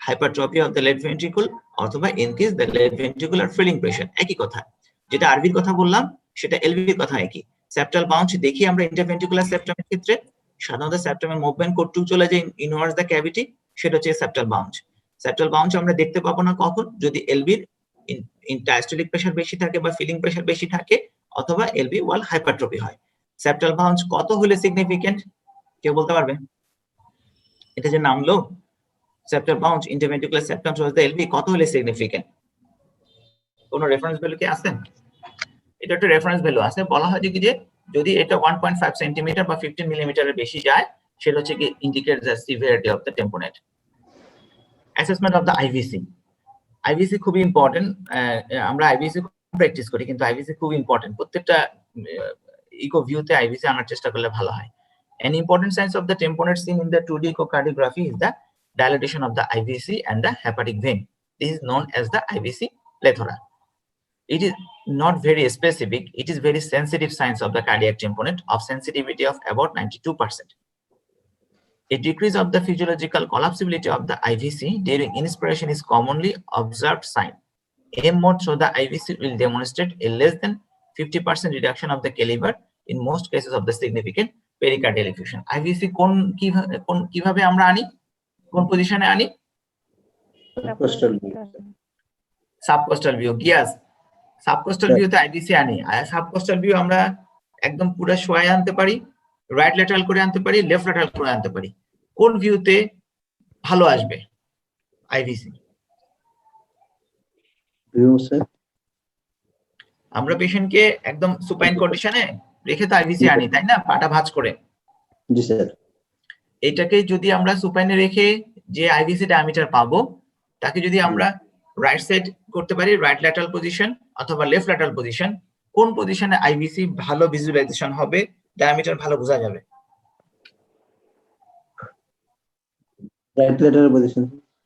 hypertrophy of the left ventricle অথবা in case the left ventricular filling pressure। একই কথা, যেটা আরভির কথা বললাম সেটা এলভির কথা একই। Septal bounce দেখি আমরা ইন্টারভেন্ট্রিকুলার সেপ্টামের ক্ষেত্রে সাধারণত সেপ্টামের মুভমেন্ট কতটুকু চলে যায় ইনওয়ার্ডস দ্য ক্যাভিটি, সেটা হচ্ছে সেপ্টাল বাউন্স। সেপ্টাল বাউন্স আমরা দেখতে পাবো না কখন? যদি এলভির ডায়াস্টোলিক প্রেসার বেশি থাকে বা ফিলিং প্রেসার বেশি থাকে অথবা এলভি ওয়াল হাইপারট্রফি হয়। সেপ্টাল বাউন্স কত হলে সিগনিফিকেন্ট কেউ বলতে পারবে? এটা যে নামলো septal bounce interventricular septum towards the LV, কত হলে সিগনিফিকেন্ট? কোন রেফারেন্স ভ্যালু কি আছে? এটা একটা রেফারেন্স ভ্যালু আছে। বলা হয় যে কি যে যদি এটা 1.5 সেন্টিমিটার বা 15 মিলিমিটারের বেশি যায় সেটা হচ্ছে কি indicate the severity of the টেম্পোনেট। Assessment of the IVC, IVC খুবই ইম্পর্টেন্ট। আমরা আইভিসি প্র্যাকটিস করি কিন্তু আইভিসি খুব ইম্পর্টেন্ট। প্রত্যেকটা ইকো ভিউতে আইভিসি আনার চেষ্টা করলে ভালো হয়। An important signs of the tamponade seen in the 2D echocardiography is the dilatation of the IVC and the hepatic vein. This is known as the IVC plethora. It is not very specific. It is very sensitive signs of the cardiac tamponade of sensitivity of about 92%. A decrease of the physiological collapsibility of the IVC during inspiration is commonly observed sign. M mode through the IVC will demonstrate a less than 50% reduction of the caliber in most cases of the significant pericardial effusion. IVC কিভাবে আমরা আনি, কোন পজিশনে আনি? Subcostal view. গিয়াস subcostal ভিউতে IVC আনি। Subcostal view আমরা একদম পুরো শোয়ায় আনতে পারি, রাইট ল্যাটারাল করে আনতে পারি, লেফট ল্যাটারাল করে আনতে পারি। কোন ভিউতে ভালো আসবে আইভিসি? ভিউ স্যার, আমরা পেশেন্টকে একদম সুপাইন কন্ডিশনে রেখে তো আইভিসি আনি, তাই না? পাটা ভাঁজ করে। জি স্যার। এটাকে যদি আমরা সুপাইনে রেখে যে আইভিসি ডায়ামিটার পাবো তাকে যদি আমরা রাইট সাইড করতে পারি, রাইট ল্যাটারাল পজিশন অথবা লেফট ল্যাটারাল পজিশন, কোন পজিশনে আইভিসি ভালো ভিজুয়ালাইজেশন হবে, ডায়ামিটার ভালো বোঝা যাবে? Right lateral position.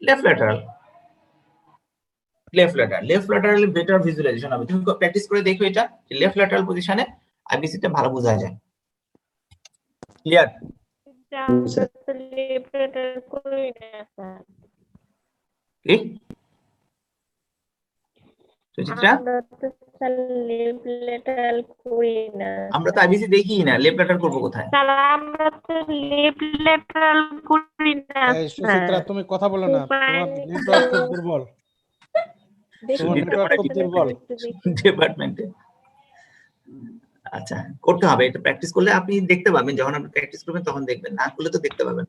Left lateral, left lateral, left lateral better visualisation হবে। তুমি প্র্যাকটিস করে দেখো এটা, লেফট ল্যাটারাল পজিশনে আইভিসিটা ভালো বোঝা যায়। ক্লিয়ার? কি সুচিত্রা? আমরা তো আইভিসি দেখি না, লেফট ল্যাটারাল করব কোথায়? আমরা তো লেফট ল্যাটারাল করি না। এই সুচিত্রা তুমি কথা বলো না, তোমার নেটওয়ার্ক খুব দুর্বল। তোমার নেটওয়ার্ক খুব দুর্বল ডিপার্টমেন্টে। আচ্ছা, করতে হবে এটা, প্র্যাকটিস করলে আপনি দেখতে পাবেন। যখন আপনি প্র্যাকটিস করবেন তখন দেখবেন, না করলে তো দেখতে পাবেন।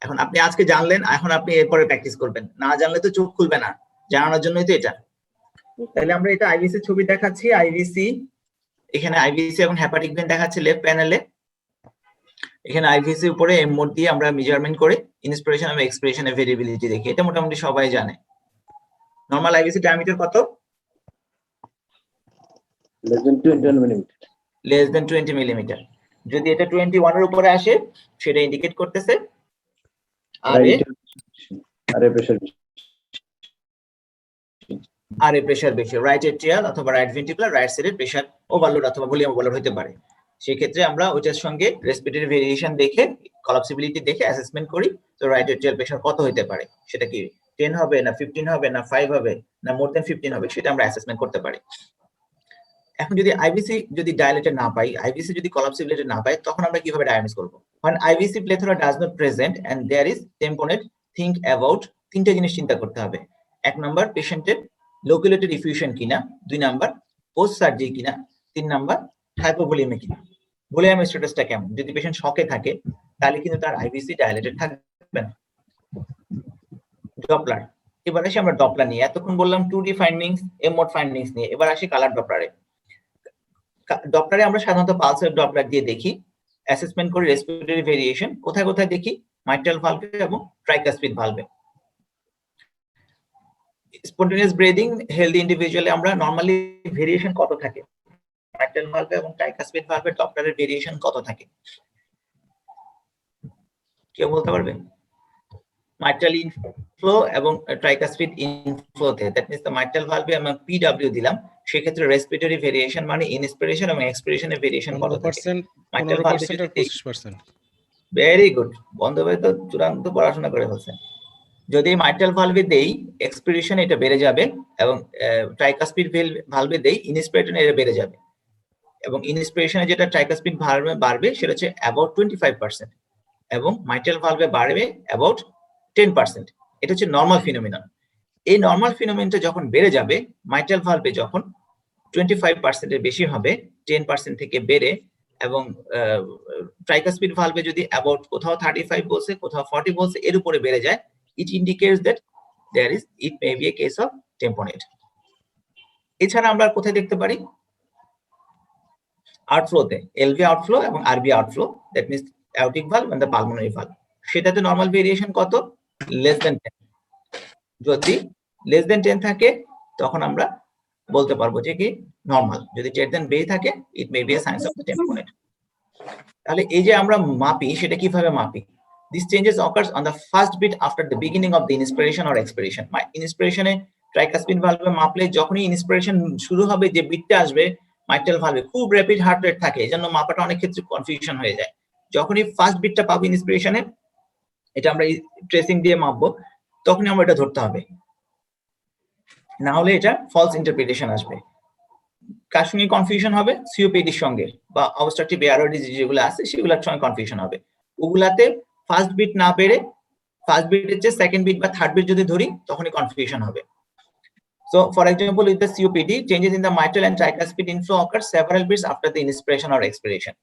এখন আপনি আজকে জানলেন, এখন আপনি এরপরে প্র্যাকটিস করবেন। না জানলে তো চোখ খুলবে না, জানানোর জন্যই তো এটা। তাহলে আমরা এটা আইভিসি ছবি দেখাচ্ছি। আইভিসি এখানে আইভিসি এবং হেপাটিক ভেন দেখাচ্ছে লেফট প্যানেলে। এখানে আইভিসি উপরে এম মোড দিয়ে আমরা মেজারমেন্ট করে ইন্সপিরেশন এবং এক্সপিরেশনের ভেরিয়েবিলিটি দেখি। এটা মোটামুটি সবাই জানে। নরমাল আইভিসি ডায়ামিটার কত? less than 21 millimetre. Less than 20 millimetre. যদি এটা 21 এর উপরে আসে সেটা ইন্ডিকেট করতেছে আরে প্রেসার বেশি, রাইট এট্রিয়াল অথবা রাইট ভেন্ট্রিকুলার রাইট সাইডের প্রেসার ওভারলোড অথবা ভলিউম ওভারলোড হতে পারে। সেই ক্ষেত্রে আমরা ওইটার সঙ্গে রেসপিরেটরি ভেরিয়েশন দেখে কলাপসিবিলিটি দেখে অ্যাসেসমেন্ট করি। তো রাইট এট্রিয়াল প্রেসার কত হতে পারে, সেটা কি 10 হবে না 15 হবে না 5 হবে না মোর দেন 15 হবে, সেটা আমরা অ্যাসেসমেন্ট করতে পারি। এখন যদি আইভিসি যদি ডায়ালেটেড না পাই, আইভিসি যদি কলাপসিবিলিটি না পাই, তখন আমরা কিভাবে ডায়াগনোস করব? when IVC plethora does not present and there is tamponade, think about তিনটা জিনিস চিন্তা করতে হবে। এক নাম্বার পেশেন্টের লোকুলেটেড ইফিউশন কিনা, দুই নাম্বার পোস্ট সার্জারি কিনা, তিন নাম্বার হাইপোভলিউমিক কিনা। ভলিউম স্ট্যাটাসটা কেমন? যদি পেশেন্ট শকে থাকে তাহলে কিন্তু তার আইভিসি ডায়ালেটেড থাকবে না। ডপলার, এবার আসি আমরা ডপলার নিয়ে। এতক্ষণ বললাম 2D findings, M mode findings নিয়ে, এবার আসি কালার ডপলারে। ডপলারে আমরা সাধারণত পালসের ডপলার দিয়ে দেখি, অ্যাসেসমেন্ট করি রেসপিরেটরি ভেরিয়েশন। কোথায় কোথায় দেখি? মাইট্রাল ভালভে এবং ট্রাইকাসপিড ভালভে। স্পন্টেনিয়াস ব্রিদিং হেলদি ইন্ডিভিজুয়ালে আমরা নরমালি ভেরিয়েশন কত থাকে, মাইট্রাল ভালভে এবং ট্রাইকাসপিড ভালভে ডপলারের ভেরিয়েশন কত থাকে কেউ বলতে পারবে? মাইট্রাল ইনফ্লো এবং ট্রাইকাসপিড ইনফ্লোতে, দ্যাট মিন্স দ্য মাইট্রাল ভালভে আমরা পিডব্লিউ দিলাম, সেক্ষেত্রে রেসপিরেটরি ভেরিয়েশন মানে ইনস্পিরেশন এবং এক্সপিরেশনের ভেরিয়েশন কত থাকে? 15% আর 25%। ভেরি গুড, বন্ধুভাই তো চূড়ান্ত পড়াশোনা করে ফেলছেন। যদি মাইট্রাল ভালভে দেই এক্সপিরেশন এটা বেড়ে যাবে, এবং ট্রাইকাসপিড ভালভে দেই ইনস্পিরেশন এটা বেড়ে যাবে, এবং ইনস্পিরেশনে যেটা ট্রাইকাসপিড ভালভে বাড়বে সেটা হচ্ছে অ্যাবাউট 25%, এবং মাইট্রাল ভালভে বাড়বে অ্যাবাউট 10%। এটা হচ্ছে নরমাল ফিনোমিনন। এই নরমাল ফিনোমিননটা যখন বেড়ে যাবে, মাইট্রাল ভালভে যখন 25% এর বেশি হবে 10% থেকে বেড়ে, এবং ট্রাইকাসপিড ভালভে যদি অ্যাবাউট কোথাও 35 বলছে কোথাও 40 বলছে এর উপরে বেড়ে যায়, it indicates that it may be a case of tamponade. এছাড়া আমরা কোথায় দেখতে পারি? আউটফ্লোতে, এলভি আউটফ্লো এবং RV outflow, that means aortic valve and the pulmonary valve, সেটাতে নরমাল ভেরিয়েশন কত? Less than 10। যদি লেস দেন 10 থাকে তখন আমরা বলতে পারবো যে কি নরমাল। যদি 10 দেন বেশি থাকে it may be a sign of the tamponade। তাহলে এই যে আমরা মাপি সেটা কিভাবে মাপি? This changes occurs on the first beat after the beginning of the inspiration or expiration. My inspiration এ ট্রাইকাসপিড ভালভে মাপলে যখনই ইনস্পিরেশন শুরু হবে যে বিটটা আসবে মাইট্রাল ভালভে খুব র‍্যাপিড হার্ট রেট থাকে, এজন্য মাপাটা অনেক ক্ষেত্রে কনফিউশন হয়ে যায়। যখনই ফার্স্ট বিটটা পাবো ইনস্পিরেশনে, এটা আমরা ট্রেসিং দিয়ে মাপবো, তখনই আমরা এটা ধরতে হবে, না হলে এটা ফলস ইন্টারপ্রিটেশন আসবে। কার সঙ্গে কনফিউশন হবে? সিওপিডির সঙ্গে বা অবস্ট্রাকটিভ এয়ারওয়ে ডিজিজ যেগুলো আছে সেগুলোর সঙ্গে কনফিউশন হবে। ওগুলাতে ফার্স্ট বিট না পেরে ফার্স্ট বিটের চেয়ে সেকেন্ড বিট বা থার্ড বিট যদি ধরি তখনই কনফিউশন হবে। So for example, with the COPD, changes in the mitral and tricuspid inflow occur several beats after the inspiration or expiration.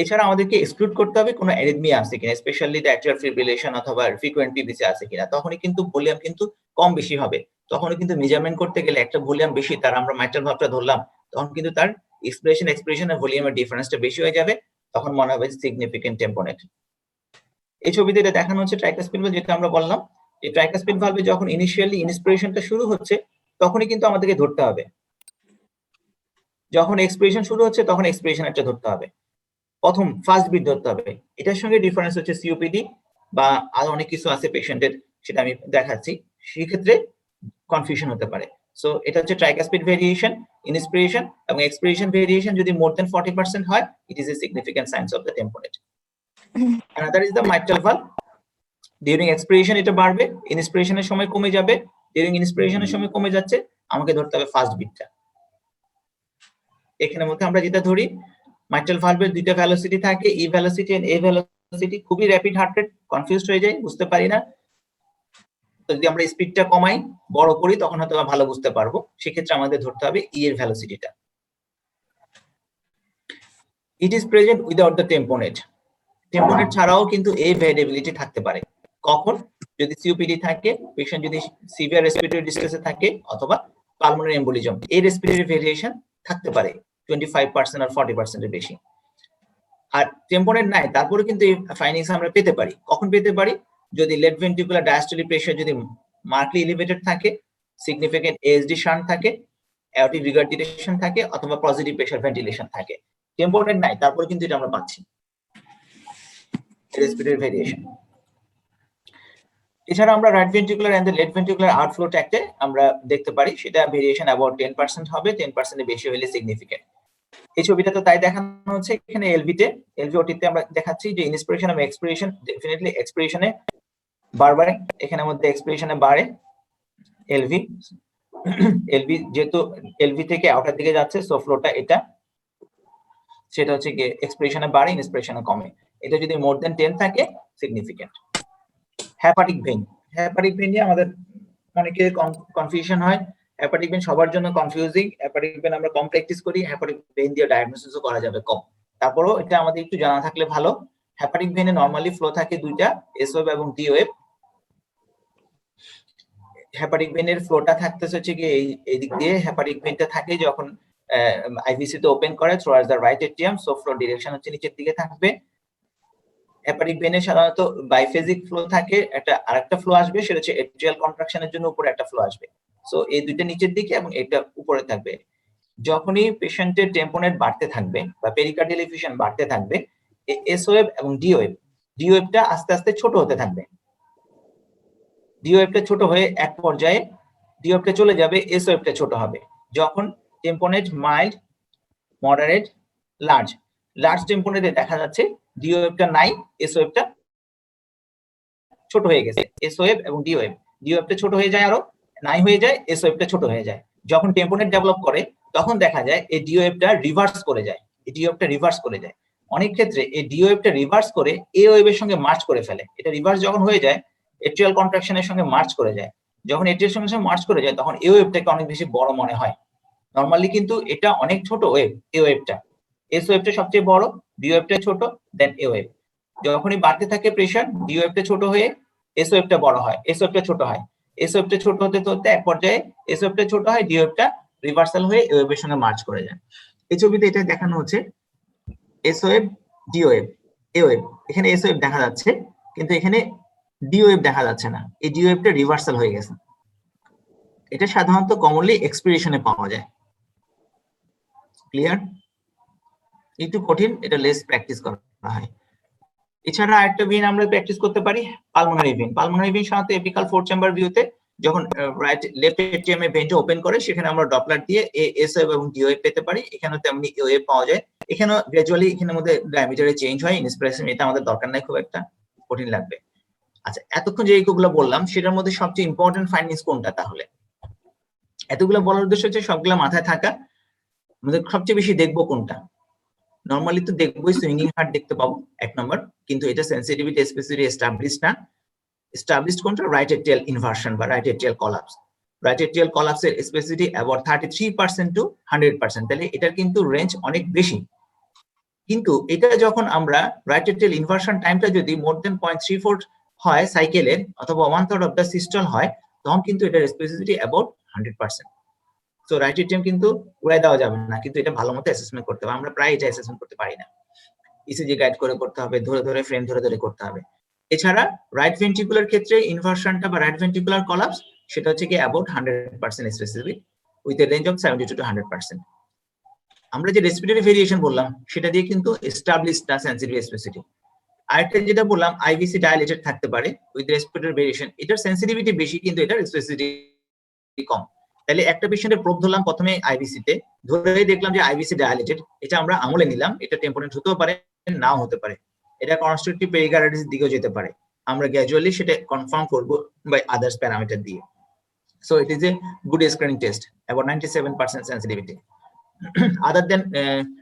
এছাড়া আমাদেরকে এক্সক্লুড করতে হবে কোনো অ্যারিথমিয়া আছে কিনা, স্পেশালি দ্য অ্যাট্রিয়াল ফিব্রিলেশন অথবা ফ্রিকোয়েন্ট পিবিসি আছে কিনা, তখনই কিন্তু ভলিউম কিন্তু কম বেশি হবে। তখনই কিন্তু মেজারমেন্ট করতে গেলে একটা ভলিউম বেশি, তার আমরা মাইট্রাল ভালভটা ধরলাম, তখন কিন্তু তার এক্সপিরেশন আর ভলিউমের ডিফারেন্সটা বেশি হয়ে যাবে, তখন মনে হবে সিগনিফিকেন্ট টেম্পোনেট। এই ছবিতে এটা দেখানো হচ্ছে ট্রাইকাসপিড ভালভ, যেটা আমরা বললাম যে ট্রাইকাসপিড ভালভে যখন ইনিশিয়ালি ইনস্পিরেশনটা শুরু হচ্ছে তখনই কিন্তু আমাদেরকে ধরতে হবে, যখন এক্সপিরেশন শুরু হচ্ছে তখন এক্সপিরেশনটা ধরতে হবে, প্রথম ফার্স্ট বিট ধরতে হবে। এটার সঙ্গে ডিফারেন্স হচ্ছে সিওপিডি বা আরো অনেক কিছু আছে পেশেন্টের, সেটা আমি দেখাচ্ছি, সেই ক্ষেত্রে কনফিউশন হতে পারে। সো এটা হচ্ছে ট্রাইকাসপিড ভেরিয়েশন, ইনস্পিরেশন এবং এক্সপিরেশন ভেরিয়েশন যদি মোর দেন 40% হয়, it is a significant signs of the টেম্পোনেট। Another is the mitral valve. During expiration এটা বাড়বে, ইনস্পিরেশনের সময় কমে যাবে, ডিউরিং ইনস্পিরেশনের সময় কমে যাচ্ছে, আমাকে ধরতে হবে ফার্স্ট বিটটা। এখানের মধ্যে আমরা যেটা ধরি, মাইট্রাল ভালভের দুইটা ভেলোসিটি থাকে, ই ভেলোসিটি এন্ড এ ভেলোসিটি, খুবই র‍্যাপিড হার্ট রেট, কনফিউজড হয়ে যাই, বুঝতে পারি না। তো যদি আমরা স্পিডটা কমাই, বড় করি, তখন হয়তো ভালো বুঝতে পারবো। সেক্ষেত্রে আমাদের ধরতে হবে ই এর ভেলোসিটিটা। It is present without the tamponade. Tamponade ছাড়াও কিন্তু এই ভেরিয়েবিলিটি থাকতে পারে। কখন? যদি সিওপিডি থাকে, পেশেন্ট যদি সিভিয়ার রেসপিরেটরি ডিস্ট্রেসে থাকে, অথবা পালমোনারি এম্বোলিজম, এই রেসপিরেটরি ভেরিয়েশন থাকতে পারে 25% আর 40% এর বেশি। আর টেম্পোনেট নাই, তারপরে কিন্তু এই ফাইন্ডিংস আমরা পেতে পারি। কখন পেতে পারি? যদি লেফট ভেন্ট্রিকুলার ডায়াস্টলিক প্রেসার যদি মার্কলি এলিভেটেড থাকে, সিগনিফিকেন্ট এএসডি শান্ট থাকে, অ্যাওর্টিক রিগার্জিটেশন থাকে, অথবা পজিটিভ প্রেসার ভেন্টিলেশন থাকে। টেম্পোনেট নাই, তারপরে কিন্তু এটা আমরা পাচ্ছি রেসপিরেটরি ভেরিয়েশন। এছাড়া আমরা right ventricular and the left ventricular outflow ট্র্যাক্টে আমরা দেখতে পারি, সেটা ভেরিয়েশন অ্যাবাউট 10% হবে, 10% এর বেশি হলে সিগনিফিকেন্ট। এই ছবিটা তো তাই দেখানো হচ্ছে এখানে এলভিতে, এলভিওটিতে আমরা দেখাচ্ছি যে ইনস্পিরেশন এবং এক্সপিরেশন, ডেফিনেটলি এক্সপিরেশনে বারবার, এখানের মধ্যে এক্সপিরেশনে বাড়ে এলভি, এলভি যেহেতু এলভি থেকে আউটার দিকে যাচ্ছে, সো ফ্লোটা এটা, সেটা হচ্ছে কি এক্সপিরেশনে বাড়ে, ইনস্পিরেশনে কমে। এটা যদি মোর দেন 10 থাকে significant. Hepatic vein, hepatic vein নিয়ে আমাদের অনেকে কনফিউশন হয়। হেপাটিক ভেইন সবার জন্য কনফিউজিং। হেপাটিক ভেইন আমরা কম প্র্যাকটিস করি, হেপাটিক ভেইন দিয়ে ডায়াগনোসিসও করা যাবে কম, তারপরেও এটা আমাদের একটু জানা থাকলে ভালো। হেপাটিক ভেইনে নরমালি ফ্লো থাকে দুইটা, এস ওয়েভ এবং ডি ওয়েভ। হেপাটিক ভেইনের ফ্লোটা থাকতেছে হচ্ছে কি এই দিক দিয়ে, হেপাটিক ভেইনটা থাকে যখন আইভিসি তে ওপেন করে towards the right atrium, so flow direction হচ্ছে নিচের দিকে থাকবে। হেপাটিক ভেনে সাধারণত বাইফেজিক ফ্লো থাকে, একটা আরেকটা ফ্লো আসবে, সেটা হচ্ছে এট্রিয়াল কন্ট্রাকশনের জন্য উপরে একটা ফ্লো আসবে। সো এই দুইটা নিচের দিকে এবং এটা উপরে থাকবে। যখনই পেশেন্টের টেম্পোনেট বাড়তে থাকবে বা পেরিকার্ডিয়াল এফিউশন বাড়তে থাকবে, এস ওয়েভ এবং ডি ওয়েভটা আস্তে আস্তে ছোট হতে থাকবে। ডি ওয়েভটা ছোট হয়ে এক পর্যায়ে ডি ওয়েভটা চলে যাবে, এস ওয়েভটা ছোট হবে। যখন টেম্পোনেট মাইল্ড, মডারেট, লার্জ টেম্পোনেটে দেখা যাচ্ছে ডি ওয়েভটা নাই, এস ওয়েভটা ছোট হয়ে গেছে। এস ওয়েভ এবং ডি ওয়েভটা ছোট হয়ে যায়, আরো নাই হয়ে যায়, এস ওয়েভটা ছোট হয়ে যায়। যখন টেম্পোনেট ডেভেলপ করে তখন দেখা যায় এই ডি ওয়েভটা রিভার্স করে যায়। অনেক ক্ষেত্রে এই ডি ওয়েভটা রিভার্স করে এ ওয়েভের সঙ্গে মার্চ করে ফেলে। এটা রিভার্স যখন হয়ে যায়, এট্রিয়াল কন্ট্রাকশনের সঙ্গে মার্চ করে যায়। যখন এট্রিয়াল সঙ্গে মার্চ করে যায় তখন এ ওয়েভটাকে অনেক বেশি বড় মনে হয়। নরমালি কিন্তু এটা অনেক ছোট ওয়েভ, এ ওয়েভটা। এস ওয়েভটা সবচেয়ে বড়, ডি ওয়েভটা ছোট, দেন এ ওয়েভ। যখনই বাড়তে থাকে প্রেসার, ডি ওয়েভটা ছোট হয়ে এস ওয়েভটা বড় হয়, এস ওয়েভটা ছোট হয়, এস ওয়েভটা ছোট হতে হতে এক পর্যায়ে এস ওয়েভটা ছোট হয়, ডি ওয়েভটা রিভার্সাল হয়ে এ ওয়েভের সঙ্গে মার্চ করে যায়। এই ছবিতে এটা দেখানো হচ্ছে এস ওয়েভ, ডি ওয়েভ, এ ওয়েভ। এখানে এস ওয়েভ দেখা যাচ্ছে কিন্তু এখানে ডি ওয়েভ দেখা যাচ্ছে না, এই ডি ওয়েভটা রিভার্সাল হয়ে গেছে। এটা সাধারণত কমনলি এক্সপিরেশনে পাওয়া যায়। ক্লিয়ার? একটু কঠিন, এটা লেস প্র্যাকটিস করা হয়। এছাড়া আরেকটা ভেন আমরা প্র্যাকটিস করতে পারি, পালমোনারি ভেন। সাধারণত এপিকাল 4 চেম্বার ভিউতে যখন রাইট লেফট এটিএমে ভেনটা ওপেন করে, সেখানে আমরা ডপলার দিয়ে এস ওয়েভ এবং ডি ওয়েভ পেতে পারি। এখানেও তেমনি এ ওয়েভ পাওয়া যায়। এখানেও গ্র্যাজুয়ালি এখানের মধ্যে ডায়ামিটারে চেঞ্জ হয়, ইন্সপিরেশন এটা আমাদের দরকার নাই, খুব একটা কঠিন লাগবে। আচ্ছা, এতক্ষণ যে এইগুলো বললাম সেটার মধ্যে সবচেয়ে ইম্পর্টেন্ট ফাইন্ডিংস কোনটা? তাহলে এতগুলো বলার উদ্দেশ্য হচ্ছে সবগুলো মাথায় থাকা, আমাদের সবচেয়ে বেশি দেখবো কোনটা? নরমালি তো দেখবোই সুইঙ্গিং হার্ট দেখতে পাবো এক নম্বর, কিন্তু এটা সেন্সিটিভিটি স্পেসিফিক এস্টাবলিশড না। এস্টাবলিশড কোনটা? রাইট এট্রিয়াল ইনভার্সন বা right atrial collapse. Right atrial কলাপসের স্পেসিফিটি অ্যাবাউট 33% টু 100%, তাহলে এটার কিন্তু রেঞ্জ অনেক বেশি। কিন্তু এটা যখন আমরা রাইট এট্রিয়াল ইনভার্সন টাইমটা যদি মোর দেন 0.34 হয় সাইকেলের, অথবা 1/3 অফ দ্য সিস্টল হয়, তখন কিন্তু এটার স্পেসিফিটি অ্যাবাউট 100%। সো রাইট এটিএম কিন্তু উড়াই দেওয়া যাবে না, কিন্তু এটা ভালো মতো অ্যাসেসমেন্ট করতে হবে। আমরা প্রায় এটা অ্যাসেসমেন্ট করতে পারি না, ইসিজি গাইড করে করতে হবে, ধরে ফ্রেম ধরে করতে হবে। এছাড়া রাইট ভেন্ট্রিকুলার ক্ষেত্রে ইনভার্সনটা বা রাইট ভেন্ট্রিকুলার কলাপস, সেটা হচ্ছে কি about 100% specific with a range of 72 to 100%। আমরা যে রেসপিরেটরি ভেরিয়েশন বললাম সেটা দিয়ে কিন্তু এস্টাবলিশড না সেন্সিটিভ স্পেসিফিটি। আরেকটা যেটা বললাম আইভিসি ডায়ালেটেড থাকতে পারে উইথ রেসপিরেটরি ভেরিয়েশন, এটার সেন্সিটিভিটি বেশি কিন্তু এটার স্পেসিফিটি কম। তাহলে একটা পেশেন্টের প্রোব ধরলাম প্রথমে আইভিসি তে, ধরে দেখলাম যে আইভিসি ডায়ালেটেড, এটা আমরা আমলে নিলাম, এটা টেম্পোনেট হতেও পারে, নাও হতে পারে, এটা কনস্ট্রাকটিভ পেরিকার্ডিটিস দিকেও যেতে পারে। আমরা গ্র্যাজুয়ালি সেটা কনফার্ম করব বাই আদার্স প্যারামিটার দিয়ে। So it is a good screening test, about 97% sensitivity. other than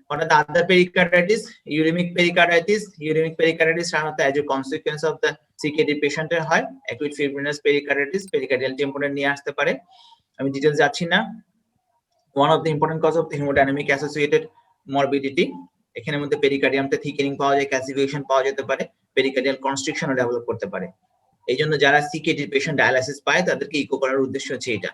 what are the other pericarditis? Uremic pericarditis সাধারণত as a consequence of the CKD patient এর হয়। acute fibrinous pericarditis pericardial tamponade নিয়ে আসতে পারে, আমি details যাচ্ছি না। one of the important cause of the hemodynamic associated morbidity, এখানের মধ্যে পেরিকার্ডিয়ামটা থিকেনিং পাওয়া যায়, ক্যাসিফিকেশন পাওয়া যেতে পারে, পেরিকার্ডিয়াল কনস্ট্রিকশনও ডেভেলপ করতে পারে। এই জন্য যারা সিকেডি পেশেন্ট ডায়ালাইসিস পায় তাদেরকে ইকো করার উদ্দেশ্য হচ্ছে এটা।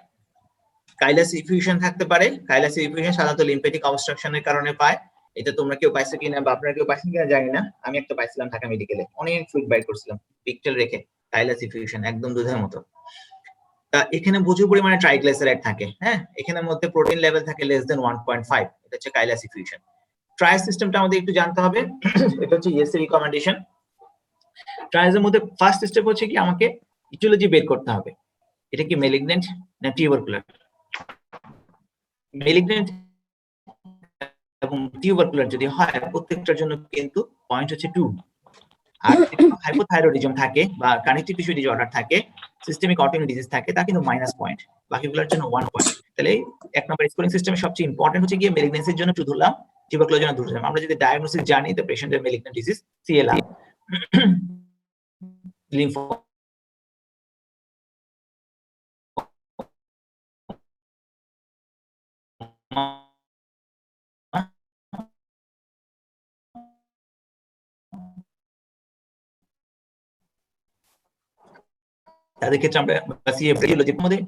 কাইলাস ইফিউশন থাকতে পারে, কাইলাস ইফিউশন সাধারণত লিম্ফেটিক অবস্ট্রাকশনের কারণে পায়। এটা তোমরা কেউ পাইছো কিনা বা আপনারা কেউ পাইছেন কিনা জানি না, আমি একটা পাইছিলাম ঢাকা মেডিকেলে, অনেক ফ্লুইড বাইর করছিলাম পিকটেল রেখে, কাইলাস ইফিউশন একদম দুধের মতো। তা এখানে প্রচুর পরিমাণে ট্রাইগ্লিসারাইড থাকে, হ্যাঁ, এখানের মধ্যে প্রোটিন লেভেল থাকে লেস দেন 1.5, এটা হচ্ছে কাইলাস ইফিউশন। ট্রায়াল সিস্টেমটা আমাদের একটু জানতে হবে, এটা হচ্ছে ইএসসি রিকমেন্ডেশন। ট্রায়ালের মধ্যে ফার্স্ট স্টেপ হচ্ছে কি আমাকে ইটিওলজি বের করতে হবে, এটা কি ম্যালিগন্যান্ট না টিউবারকুলার। ম্যালিগন্যান্ট এবং টিউবারকুলার যদি হয় প্রত্যেকটার জন্য কিন্তু পয়েন্ট হচ্ছে 2, আর হাইপোথাইরয়েডিজম থাকে বা কানেকটিভ টিস্যু ডিসঅর্ডার থাকে, সিস্টেমিক অটোইমিউন ডিজিজ থাকে, তা কিন্তু -পয়েন্ট, বাকিগুলোর জন্য 1 পয়েন্ট। তাহলে এক নম্বর স্কোরিং সিস্টেমে সবচেয়ে ইম্পর্টেন্ট হচ্ছে গিয়ে ম্যালিগন্যান্সির জন্য 2 ধরলাম, টিউবারকুলার জন্য 2 ধরলাম। আমরা যদি ডায়াগনোসিস জানি তো পেশেন্টের ম্যালিগন্যান্ট ডিজিজ সিএলআর, লিম্ফো তাদের ক্ষেত্রে আমরা সিএফডিওলজির মধ্যে,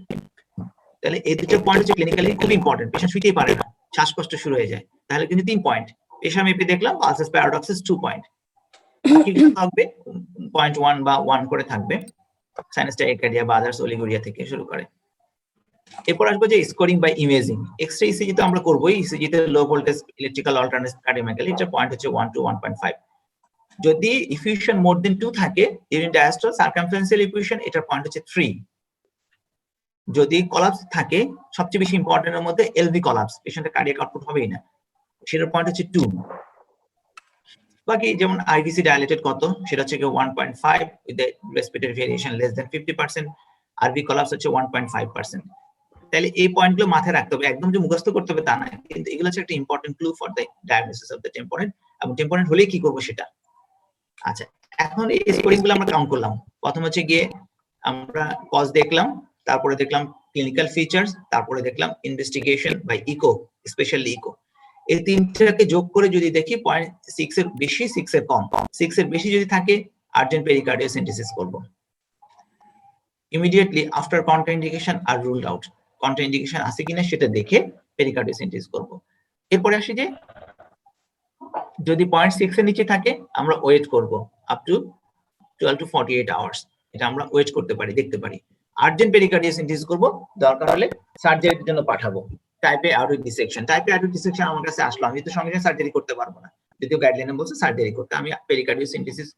তাহলে এই দুটো পয়েন্ট হচ্ছে ক্লিনিক্যালি খুব ইম্পর্টেন্ট। পেশেন্ট শুইতেই পারে না, শ্বাসকষ্ট শুরু হয়ে যায়, তাহলে কিন্তু 3 পয়েন্ট। পেশা মেপে দেখলাম পালসাস প্যারাডক্সিস 2 পয়েন্ট। বাকিগুলো থাকবে 0.1 বা 1 করে থাকবে, সাইনাস টাইকার্ডিয়া বা আদার্স অলিগোরিয়া থেকে শুরু করে। এরপর আসবো যে scoring by imaging. X-ray ECG তো আমরা করবোই, ইসিজি তে লো ভোল্টেজ ইলেকট্রিক্যাল অল্টারনেট কার্ডিওমাইক্যাল, এটার পয়েন্ট হচ্ছে 1 to 1.5। যদি ইফিউশন মোর দেন 2 থাকে ইউরিন ডায়াস্টল সার্কামফারেন্সিয়াল ইফিউশন, এটার পয়েন্ট হচ্ছে 3। যদি কলাপস থাকে, সবচেয়ে বেশি ইম্পর্টেন্টের মধ্যে এলভি কলাপস, পেশেন্টের কার্ডিয়াক আউটপুট হবেই না, সেটার পয়েন্ট হচ্ছে 2। বাকি যেমন আইভিসি ডায়ালেটেড কত, সেটা হচ্ছে 1.5 with the respiratory variation less than 50%, RV collapse হচ্ছে 1.5%। তাহলে এই পয়েন্টগুলো মাথায় রাখতে হবে, একদম যে মুখস্থ করতে হবে তা না, কিন্তু এগুলো হচ্ছে একটা important clue for the diagnosis of the টেম্পোনেট, এবং টেম্পোনেট হলে কি করব সেটা। আচ্ছা, এখন এই স্কোরিং গুলো আমরা কাউন্ট করলাম। প্রথম হচ্ছে গিয়ে আমরা কজ দেখলাম, তারপরে দেখলাম ক্লিনিক্যাল ফিচার্স, তারপরে দেখলাম investigation by echo, especially echo. এই তিনটাকে যোগ করে যদি দেখি 0.6 এর বেশি, 6 এর কম, 6 এর বেশি যদি থাকে আর্জেন্ট পেরিকার্ডিওসেন্টেসিস করব। ইমিডিয়েটলি আফটার কন্ট্রাইন্ডিকেশন আর রুলড আউট, কন্ট্রাইন্ডিকেশন আছে কিনা সেটা দেখে পেরিকার্ডিওসেন্টেসিস করব। এরপরে আসি যে যদি 0.6 এর নিচে থাকে আমরা ওয়েট করব আপ টু 12 to 48 আওয়ার্স, এটা আমরা ওয়েট করতে পারি, দেখতে পারি। আর্জেন্ট পেরিকার্ডিওসেন্টেসিস করব, দরকার হলে সার্জারির জন্য পাঠাবো। টাইপ এ আর্টারি ডিসেকশন, টাইপ এ আর্টারি ডিসেকশন আমার কাছে আসলো, আমি তো সঙ্গে সঙ্গে সার্জারি করতে পারবো না, যদিও গাইডলাইনে বলছে সার্জারি করতে। আমি পেরিকার্ডিওসেন্টেসিস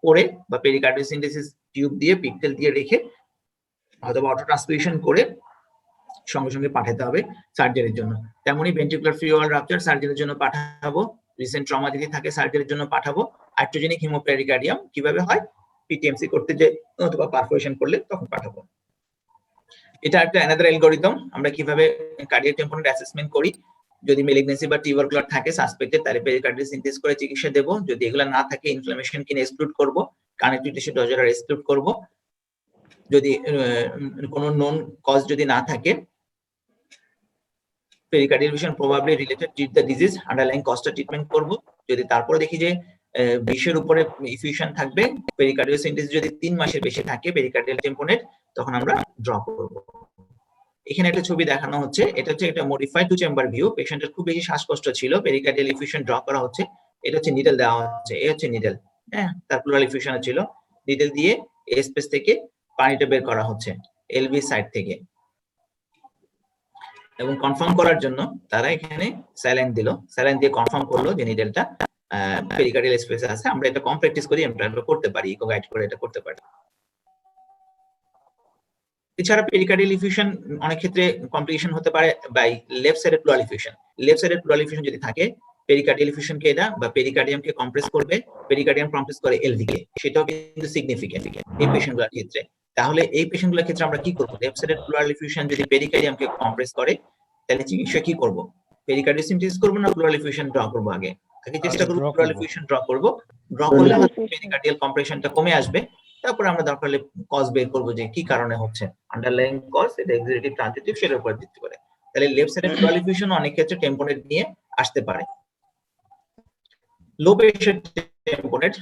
করে বা পেরিকার্ডিওসেন্টেসিস টিউব দিয়ে পিকটেল দিয়ে রেখে অথবা অটো ট্রান্সফিউশন করে সঙ্গে সঙ্গে পাঠাতে হবে সার্জারির জন্য। তেমনি ভেন্ট্রিকুলার ফ্রি ওয়াল রাপচার সার্জারির জন্য পাঠাবো, রিসেন্ট ট্রমা যদি থাকে সার্জারির জন্য পাঠাবো। আর্ট্রোজেনিক হিমোপেরিকার্ডিয়াম কিভাবে হয়, পিটিএমসি করতে যে অথবা পারফোরেশন করলে তখন পাঠাবো। এটা একটা অ্যানাদার অ্যালগরিদম, আমরা কিভাবে কার্ডিয়াক টেম্পোনেট অ্যাসেসমেন্ট করি। যদি মেলিগনেন্সি বা টিউবারকুলার থাকে সাসপেক্টেড, তাহলে পেরিকার্ডিওসেন্টেসিস করে চিকিৎসা দেব। যদি এগুলো না থাকে ইনফ্লামেশন কিনে এক্সক্লুড করব, কানেক্টিভ টিস্যু ডজার এক্সক্লুড করব। যদি কোনো নন কজ যদি না থাকে, pericardial effusion probably related to the disease, underlying cause treatment করব। যদি তারপরে দেখি যে 20 এর উপরে ইফিউশন থাকবে, পেরিকার্ডিওসেন্টেসিস যদি 3 মাসের বেশি থাকে পেরিকার্ডিয়াল টেম্পোনেট, তখন আমরা ড্র করব। এখানে একটা ছবি দেখানো হচ্ছে, এটা হচ্ছে একটা মডিফাইড টু চেম্বার ভিউ। পেশেন্টের খুব বেশি শ্বাসকষ্ট ছিল, পেরিকার্ডিয়াল ইফিউশন ড্র করা হচ্ছে। এটা হচ্ছে নিডল দেওয়া হচ্ছে, এই হচ্ছে নিডল, হ্যাঁ, তার প্লুরাল ইফিউশন ছিল। নিডল দিয়ে এই স্পেস থেকে পানিটা বের করা হচ্ছে এলভি সাইড থেকে, এবং কনফার্ম করার জন্য তারা এখানে স্যালাইন দিল, স্যালাইন দিয়ে কনফার্ম করলো যে নিডলটা পেরিকার্ডিয়াল স্পেসে আছে। আমরা এটা কম প্র্যাকটিস করি, আমরা করতে পারি, ইকো গাইড করে এটা করতে পারি। এছাড়া পেরিকার্ডিয়াল ইফিউশন অনেক ক্ষেত্রে কমপ্লিকেশন হতে পারে বাই লেফট সাইডের প্লুরাল ইফিউশন। লেফট সাইডের প্লুরাল ইফিউশন যদি থাকে, পেরিকার্ডিয়াল ইফিউশনকে এটা বা পেরিকার্ডিয়ামকে কম্প্রেস করবে, পেরিকার্ডিয়াম কম্প্রেস করে এলভি কে, সেটাও কিন্তু সিগনিফিকেন্ট এই পেশেন্টগুলোর ক্ষেত্রে। তাহলে এই পেশেন্টগুলোর ক্ষেত্রে আমরা কি করব? লেফট সাইডের প্লুরাল ইফিউশন যদি পেরিকার্ডিয়ামকে কম্প্রেস করে, তাহলে চিকিৎসা কি করব? পেরিকার্ডিওসেন্টেসিস করব না প্লুরাল ইফিউশন ড্র করব? আগে চেষ্টা করব প্লুরাল ইফিউশন ড্র করব। ড্র করলে পেরিকার্ডিয়াল কম্প্রেশনটা কমে আসবে। তারপর আমরা দরকার হলে কজ বের করব যে কি কারণে হচ্ছে, আন্ডারলাইং কজ, এটা এক্সিকিউটিভ ট্রানজিটিভ, সেটার উপর ভিত্তি করে। তাহলে লেফট সাইডের প্লুরাল ইফিউশন অনেক ক্ষেত্রে টেম্পোনেট নিয়ে আসতে পারে। লো প্রেশার টেম্পোনেট,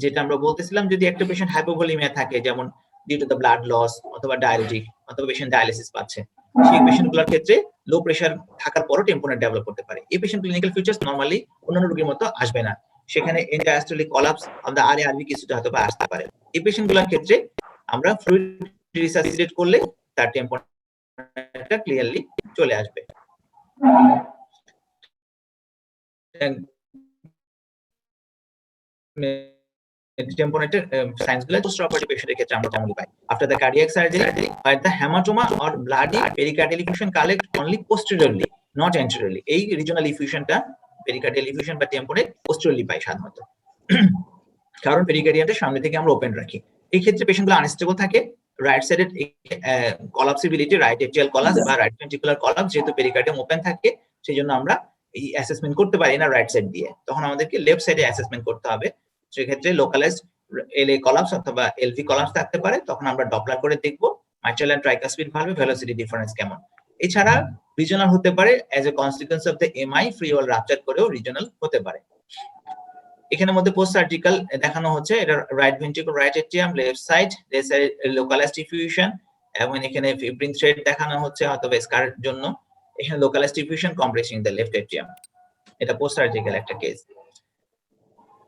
যেটা আমরা বলতেছিলাম, যদি একটা পেশেন্ট হাইপোভলিমিয়া থাকে, যেমন due to the blood loss অথবা ডায়াবেটিক অথবা পেশেন্ট ডায়ালিসিস পাচ্ছে, সেই পেশেন্টগুলোর ক্ষেত্রে লো প্রেশার থাকার পরও টেম্পোনেট ডেভেলপ করতে পারে। এই পেশেন্ট ক্লিনিক্যাল ফিচার্স নরমালি অন্যান্য রোগীর মতো আসবে না, সেখানে এন্ডায়াস্টলিক কলাপস অফ দ্য আরবি কিছুটা হয়তো আসতে পারে। এই পেশেন্টগুলোর ক্ষেত্রে আমরা ফ্লুইড রিসাসিটেট করলে তার টেম্পোনেটটা ক্লিয়ারলি চলে আসবে। টেম্পোনেটের সাইন্সগুলো পোস্ট অপারেটিভ পেশেন্টের ক্ষেত্রে আমরা commonly pi. After the cardiac surgery, where the hematoma or bloody pericardial effusion collect only posteriorly, not anteriorly. এই রিজিওনাল ইফিউশনটা, পেরিকার্ডিয়াল ইফিউশন বা টেম্পোনেট পোস্টেরিয়রলি পাই সাধারণত, কারণ পেরিকার্ডিয়ামটা সামনে থেকে আমরা ওপেন রাখি। এই ক্ষেত্রে পেশেন্টগুলো আনস্টেবল থাকে। রাইট সাইডের কলাপসিবিলিটি, রাইট এট্রিয়াল কলাপস বা রাইট ভেন্ট্রিকুলার কলাপস, যেহেতু পেরিকার্ডিয়াম ওপেন থাকে, সেই জন্য আমরা এই অ্যাসেসমেন্ট করতে পারি না রাইট সাইড দিয়ে, তখন আমাদেরকে লেফট সাইডে অ্যাসেসমেন্ট করতে হবে। সেক্ষেত্রে লোকালাইজড এলএ কলাপস অথবা এলভি কলাপস থাকতে পারে, তখন আমরা ডপলার করে দেখব মাইট্রাল এন্ড ট্রাইকাসপিড ভালভে ভেলোসিটি ডিফারেন্স কেমন। এছাড়া রিজিওনাল হতে পারে as a consequence of the MI, free wall rupture করেও রিজিওনাল হতে পারে। এখানের মধ্যে পোস্ট সার্জিক্যাল দেখানো হচ্ছে, এটা right ventricle, right atrium, left side localised effusion, এবং এখানে ফিব্রিন থ্রেড দেখানো হচ্ছে অথবা স্কারের জন্য। এখানে localised effusion compressing the left atrium, এটা পোস্ট সার্জিক্যাল একটা কেস।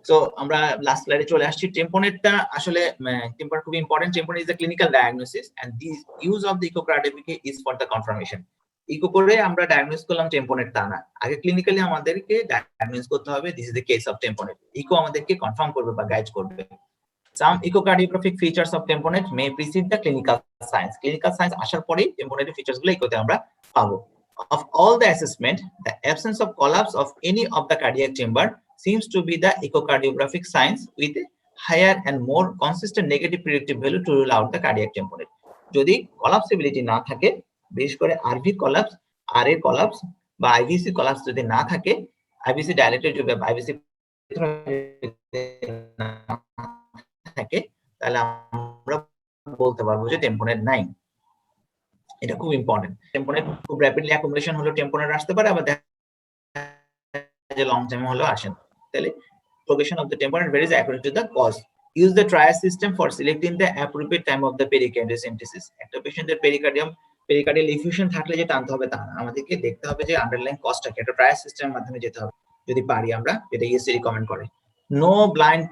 সো আমরা লাস্ট স্লাইডে চলে আসছি। টেম্পোনেটটা আসলে টেম্পোনেট খুব important. Tamponade is the clinical diagnosis and the use of the echocardiography is for the confirmation. Echo করে আমরা ডায়াগনোস করলাম টেম্পোনেট তা না, আগে ক্লিনিক্যালি আমাদেরকে ডায়াগনোস করতে হবে this is the case of tamponade. Echo আমাদেরকে কনফার্ম করবে বা গাইড করবে। Some echocardiographic features of tamponade may precede the clinical science. Clinical science আসার পরেই tamponade features গুলো ইকোতে আমরা পাবো। Of all the assessment, the absence of collapse of any of the cardiac chamber seems to be the echocardiographic signs with a higher and more consistent negative predictive value to rule out the cardiac tamponade. যদি collapsibility না থাকে, বিশেষ করে RV collapse, RA collapse বা IVC collapse যদি না থাকে, IVC dilated যদি IVC থাকে, তাহলে আমরা বলতে পারবো যে টেম্পোনেট নাই। এটা খুব ইম্পর্টেন্ট। টেম্পোনেট খুব র্যাপিডলি অ্যাকুমুলেশন হলো টেম্পোনেট আসতে পারে, আবার যে লং টাইম হলো আসেন। তাহলে progression of the tamponade varies according to the cause. Use the triage system for selecting the appropriate time of the pericardial synthesis. একটা পেশেন্টের পেরিকার্ডিয়াল ইফিউশন থাকলে যে টানতে হবে তা না, আমাদেরকে দেখতে হবে যে আন্ডারলাইং কজটাকে। একটা ট্রায়াজ সিস্টেমের মাধ্যমে যেতে হবে যদি পারি আমরা, যেটা ইএসসি রিকমেন্ড করে। No blind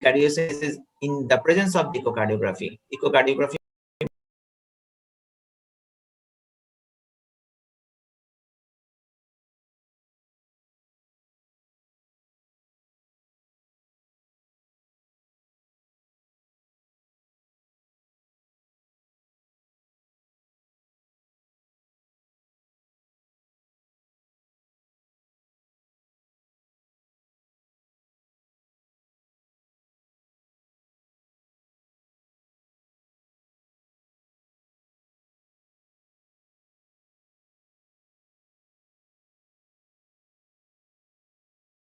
cardiac synthesis in the presence of echocardiography. Echocardiography